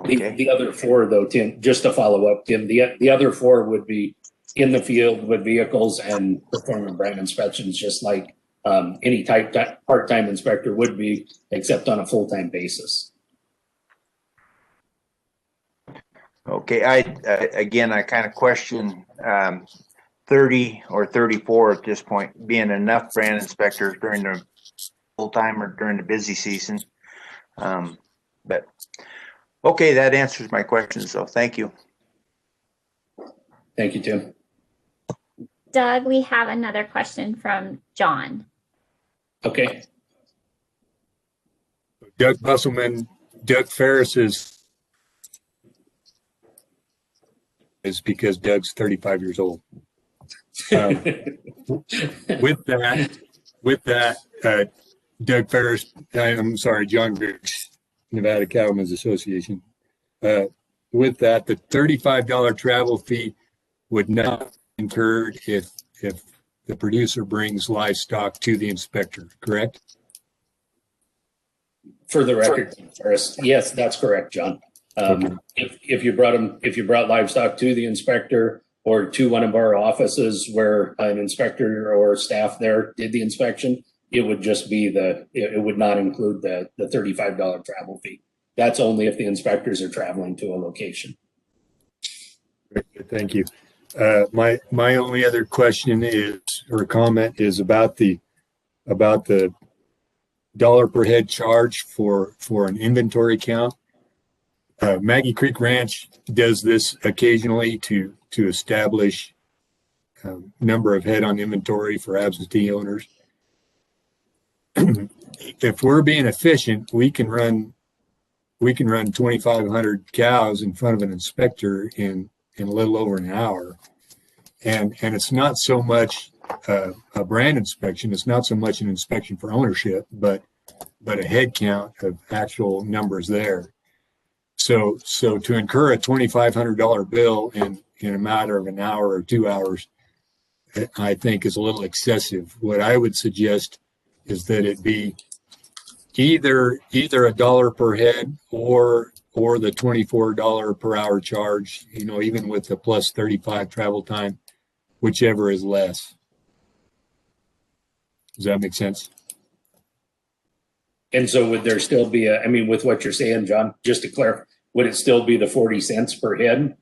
Okay. The other 4, though, Tim, just to follow up, Tim, the other 4 would be in the field with vehicles and performing brand inspections, just like any part-time inspector would be, except on a full-time basis. Okay. I kind of question 30 or 34 at this point being enough brand inspectors during the full-time or during the busy season. But okay, that answers my question. So thank you. Thank you, Tim. Doug, we have another question from John. Okay. Doug Busselman, Doug Ferris is because Doug's 35 years old. With that, Doug Ferris, I'm sorry, John Griggs, Nevada Cattlemen's Association. With that, the $35 travel fee would not be incurred if the producer brings livestock to the inspector, correct? For the record, Ferris, yes, that's correct, John. Okay. If you brought livestock to the inspector or to one of our offices where an inspector or staff there did the inspection, it would just be it would not include the $35 travel fee. That's only if the inspectors are traveling to a location. Thank you. My only other question or comment is about the dollar per head charge for an inventory count. Maggie Creek Ranch does this occasionally to establish number of head on inventory for absentee owners. If we're being efficient, we can run 2,500 cows in front of an inspector in a little over an hour, and it's not so much a brand inspection. It's not so much an inspection for ownership, but a head count of actual numbers there. So to incur a $2,500 bill in a matter of an hour or 2 hours, I think is a little excessive. What I would suggest is that it be either $1 per head or the $24 per hour charge, even with the plus 35 travel time, whichever is less. Does that make sense? And so would there still be with what you're saying, John, just to clarify, would it still be the 40 cents per head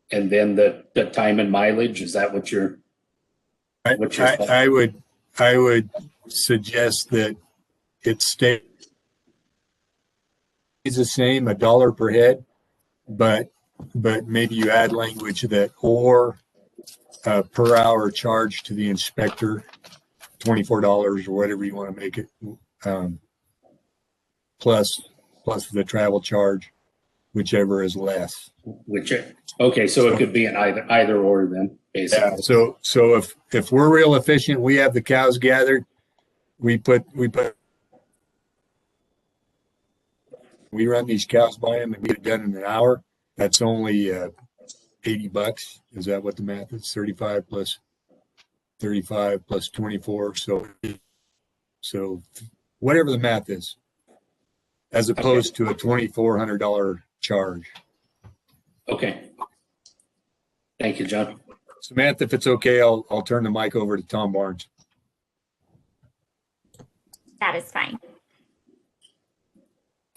and then the time and mileage? Is that what you're I would suggest that it stays the same, $1 per head, but maybe you add language that or per hour charge to the inspector, $24 or whatever you want to make it, plus the travel charge, whichever is less. Okay, so it could be an either or then, basically. Yeah. So if we're real efficient, we have the cows gathered, we run these cows by them and get it done in an hour. That's only $80. Is that what the math is? 35 plus 35 plus 24. So whatever the math is, as opposed to a $2,400 charge. Okay. Thank you, John. Samantha, if it's okay, I'll turn the mic over to Tom Barnes. That is fine.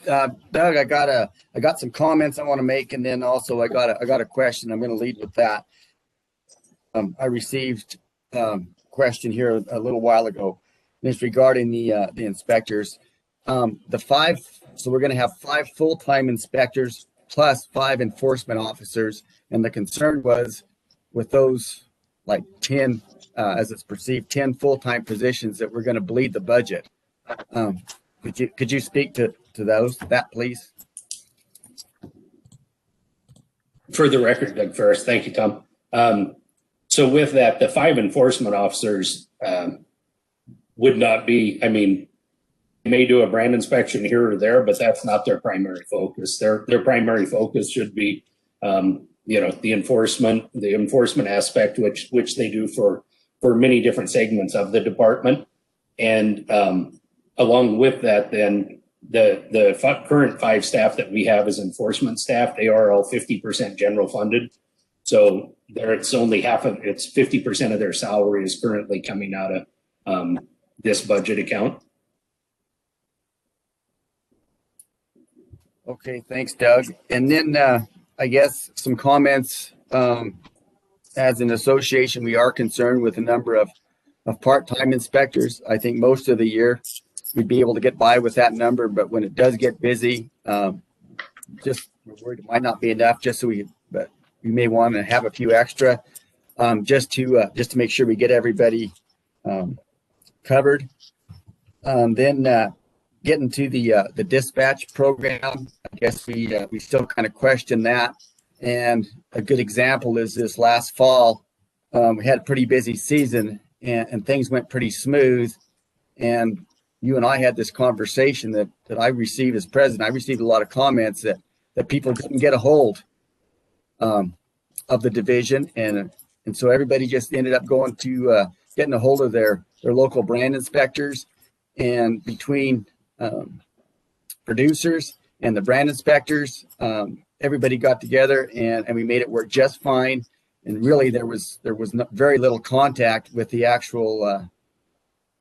Doug, I got some comments I want to make, and then also I got a question. I'm going to lead with that. I received a question here a little while ago. And it's regarding the inspectors. So we're going to have 5 full-time inspectors plus 5 enforcement officers, and the concern was with those like 10, as it's perceived, 10 full-time positions that we're going to bleed the budget. Could you speak to that, please? For the record, Doug Ferris, thank you, Tom. So with that, the 5 enforcement officers would not be, they may do a brand inspection here or there, but that's not their primary focus. Their primary focus should be, the enforcement aspect, which they do for many different segments of the department. And along with that, then the current 5 staff that we have as enforcement staff, they are all 50% general funded. So it's only it's 50% of their salary is currently coming out of this budget account. Okay, thanks, Doug. And then I guess some comments. As an association, we are concerned with the number of part-time inspectors. I think most of the year we'd be able to get by with that number, but when it does get busy, we're worried it might not be enough. But we may want to have a few extra. just to make sure we get everybody covered. Then getting to the dispatch program, I guess we still kind of question that. And a good example is this last fall, we had a pretty busy season and things went pretty smooth. And you and I had this conversation that I received as president. I received a lot of comments that people didn't get a hold of the division. And so everybody just ended up going to getting a hold of their local brand inspectors. And between producers and the brand inspectors, everybody got together and we made it work just fine. And really there was very little contact with the actual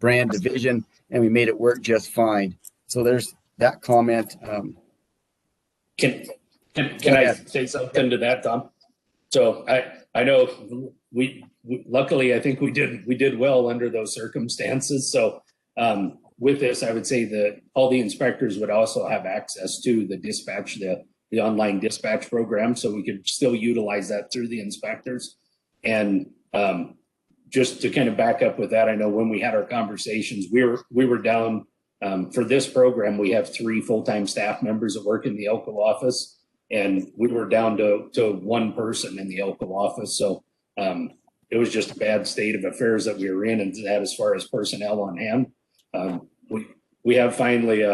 brand division, and we made it work just fine. So there's that comment. Can I say something to that, Tom? So I know we luckily I think we did well under those circumstances. So with this, I would say that all the inspectors would also have access to the dispatch, the online dispatch program, so we could still utilize that through the inspectors. And just to kind of back up with that, I know when we had our conversations, we were down for this program. We have 3 full-time staff members that work in the Elko office, and we were down to 1 person in the Elko office. So it was just a bad state of affairs that we were in, and that as far as personnel on hand. We have finally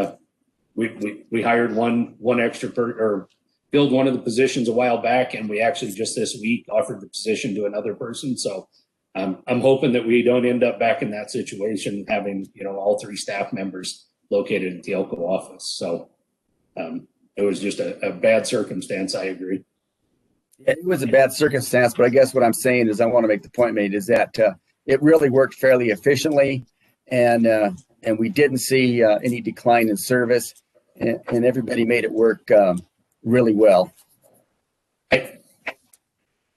we hired one extra or filled one of the positions a while back, and we actually just this week offered the position to another person. So I'm hoping that we don't end up back in that situation, having all 3 staff members located at the Elko office. So it was just a bad circumstance. I agree. It was a bad circumstance, but I guess what I'm saying is I want to make the point made is that it really worked fairly efficiently, and we didn't see any decline in service, and everybody made it work really well.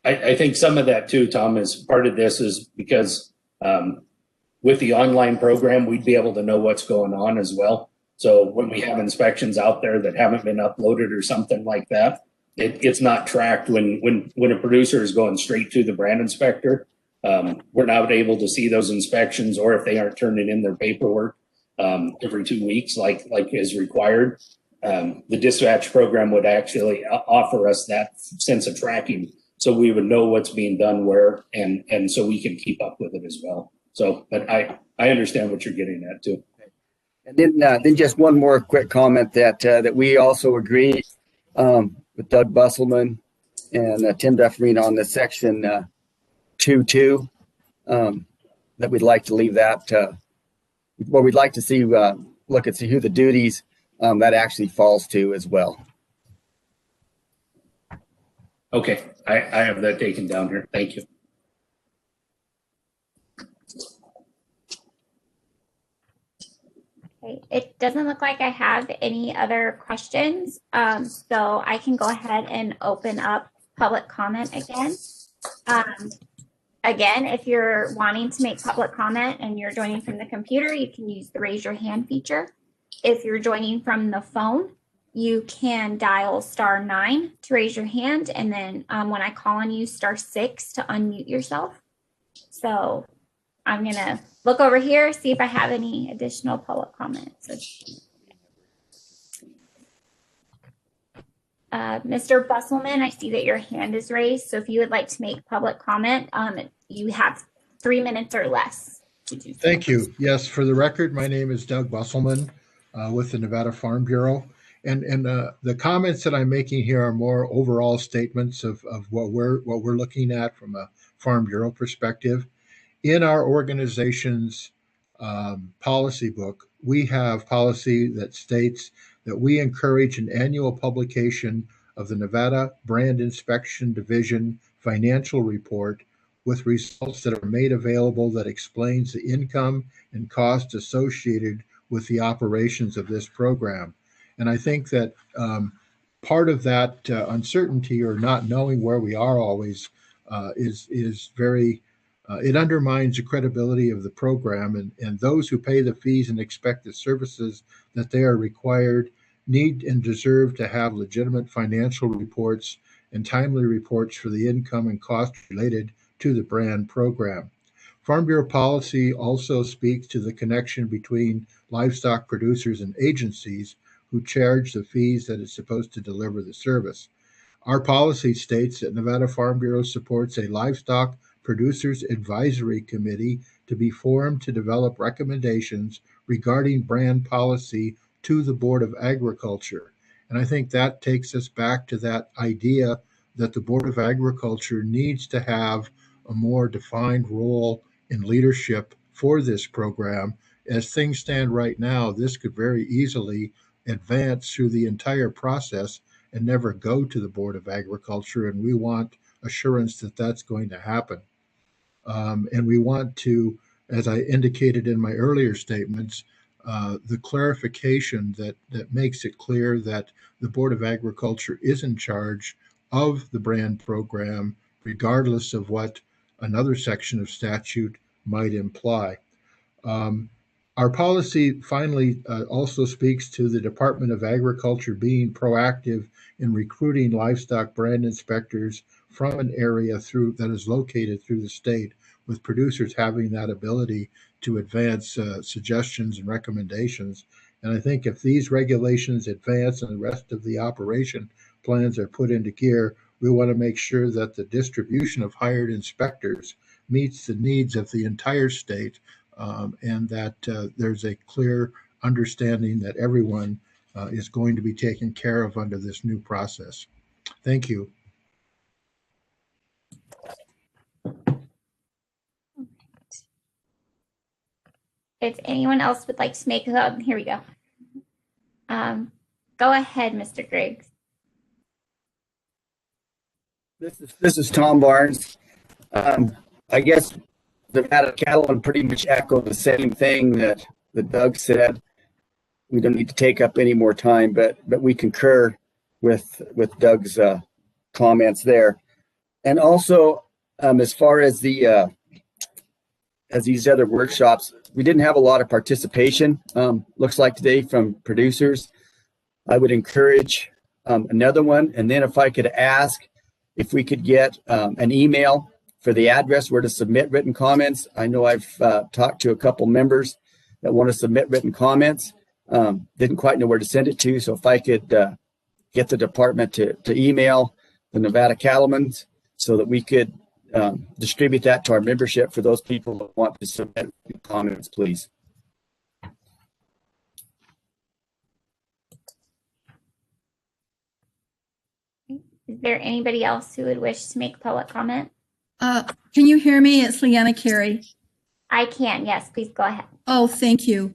I think some of that too, Tom, is part of this is because with the online program, we'd be able to know what's going on as well. So when we have inspections out there that haven't been uploaded or something like that, it's not tracked. When a producer is going straight to the brand inspector, we're not able to see those inspections, or if they aren't turning in their paperwork every 2 weeks, like is required. The dispatch program would actually offer us that sense of tracking, so we would know what's being done where, and so we can keep up with it as well. So, but I understand what you're getting at too. And then just one more quick comment that we also agree with Doug Busselman and Tim Dufferin on the section 2.2 that we'd like to leave that. Well, we'd like to see look and see who the duties that actually falls to as well. Okay, I have that taken down here. Thank you. Okay, it doesn't look like I have any other questions, so I can go ahead and open up public comment again. Again, if you're wanting to make public comment and you're joining from the computer, you can use the raise your hand feature. If you're joining from the phone, you can dial *9 to raise your hand, and then when I call on you, *6 to unmute yourself. So I'm going to look over here, see if I have any additional public comments. Mr. Busselman, I see that your hand is raised. So if you would like to make public comment, you have 3 minutes or less to do so. Thank you. Yes, for the record, my name is Doug Busselman with the Nevada Farm Bureau. And the comments that I'm making here are more overall statements of what we're looking at from a Farm Bureau perspective. In our organization's policy book, we have policy that states that we encourage an annual publication of the Nevada Brand Inspection Division financial report with results that are made available that explains the income and cost associated with the operations of this program. And I think that part of that uncertainty or not knowing where we are always is very it undermines the credibility of the program, and those who pay the fees and expect the services that they are required need and deserve to have legitimate financial reports and timely reports for the income and cost related to the brand program. Farm Bureau policy also speaks to the connection between livestock producers and agencies who charge the fees that is supposed to deliver the service. Our policy states that Nevada Farm Bureau supports a livestock producers advisory committee to be formed to develop recommendations regarding brand policy to the Board of Agriculture. And I think that takes us back to that idea that the Board of Agriculture needs to have a more defined role in leadership for this program. As things stand right now, this could very easily advance through the entire process and never go to the Board of Agriculture, and we want assurance that that's going to happen. And we want to, as I indicated in my earlier statements, the clarification that makes it clear that the Board of Agriculture is in charge of the brand program, regardless of what another section of statute might imply. Our policy finally also speaks to the Department of Agriculture being proactive in recruiting livestock brand inspectors from an area that is located through the state, with producers having that ability to advance suggestions and recommendations. And I think if these regulations advance and the rest of the operation plans are put into gear, we want to make sure that the distribution of hired inspectors meets the needs of the entire state, and that there's a clear understanding that everyone is going to be taken care of under this new process. Thank you. If anyone else would like to make a, here we go. Go ahead, Mr. Griggs. This is Tom Barnes. I guess Nevada Cattlemen pretty much echo the same thing that Doug said. We don't need to take up any more time, but we concur with Doug's comments there. And also, as far as the as these other workshops, we didn't have a lot of participation. Looks like today from producers. I would encourage another one, and then if I could ask if we could get an email for the address where to submit written comments. I know I've talked to a couple members that want to submit written comments. Didn't quite know where to send it to. So if I could get the department to email the Nevada Cattlemen so that we could distribute that to our membership for those people that want to submit comments, please. Is there anybody else who would wish to make public comment? Can you hear me? It's Leanna Carey. I can, yes, please go ahead. Oh, thank you.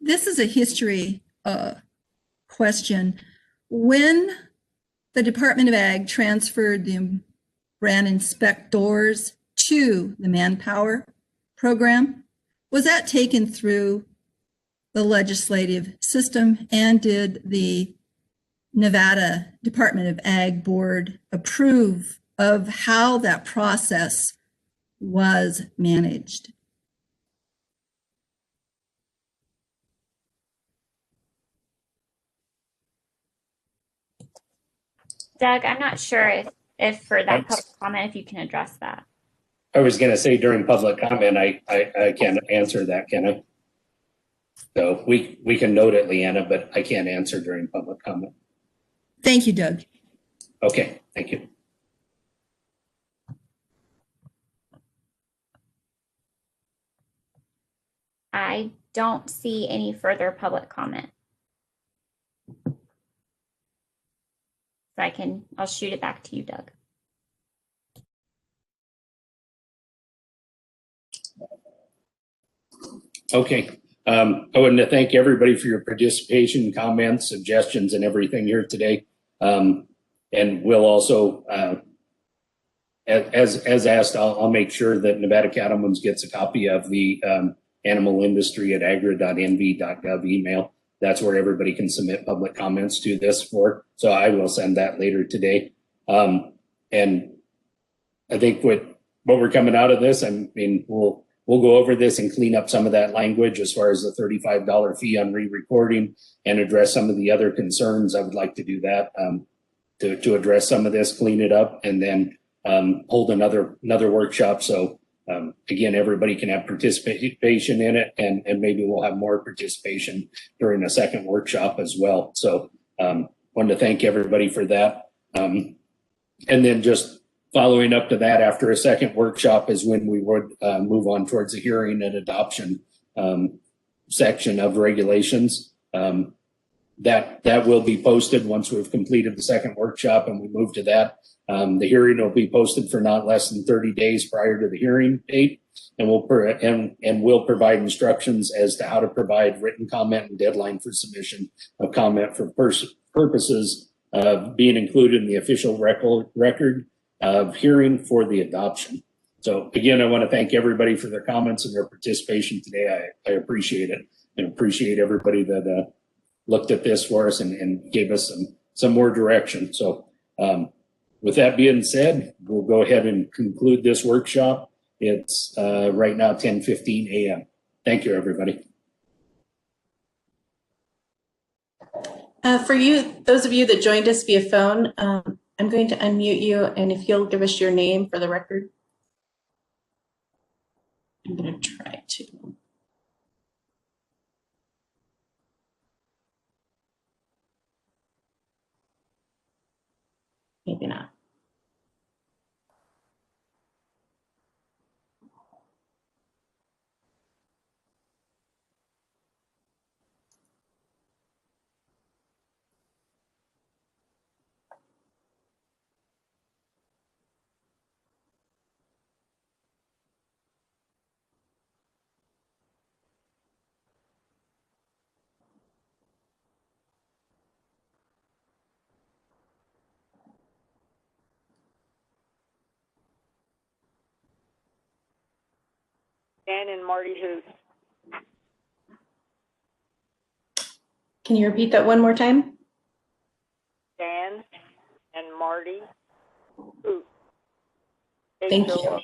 This is a history question. When the Department of Ag transferred the brand inspectors to the manpower program, was that taken through the legislative system, and did the Nevada Department of Ag board approve of how that process was managed? Doug, I'm not sure if for that public comment, if you can address that. I was going to say during public comment, I can't answer that, can I? So we can note it, Leanna, but I can't answer during public comment. Thank you, Doug. Okay, thank you. I don't see any further public comment. So I'll shoot it back to you, Doug. Okay. I want to thank everybody for your participation, comments, suggestions, and everything here today. And we'll also, as asked, I'll make sure that Nevada Cattlemen's gets a copy of the animal industry at agra.nv.gov email. That's where everybody can submit public comments to this for. So I will send that later today. And I think what we're coming out of this, I mean, we'll go over this and clean up some of that language as far as the $35 fee on re-recording and address some of the other concerns. I would like to do that to address some of this, clean it up, and then hold another workshop. So again, everybody can have participation in it, and maybe we'll have more participation during a second workshop as well. So wanted to thank everybody for that. And then just following up to that, after a second workshop is when we would move on towards the hearing and adoption section of regulations. That will be posted once we've completed the second workshop and we move to that. The hearing will be posted for not less than 30 days prior to the hearing date, and we'll provide instructions as to how to provide written comment and deadline for submission of comment for purposes of being included in the official record of hearing for the adoption. So again, I want to thank everybody for their comments and their participation today. I appreciate it, and appreciate everybody that looked at this for us and gave us some more direction. So with that being said, we'll go ahead and conclude this workshop. It's right now 10:15 a.m. Thank you, everybody. For you, those of you that joined us via phone, I'm going to unmute you, and if you'll give us your name for the record. I'm going to try to. Maybe not. Dan and Marty Hoos. Can you repeat that one more time? Dan and Marty Hoos. Thank you.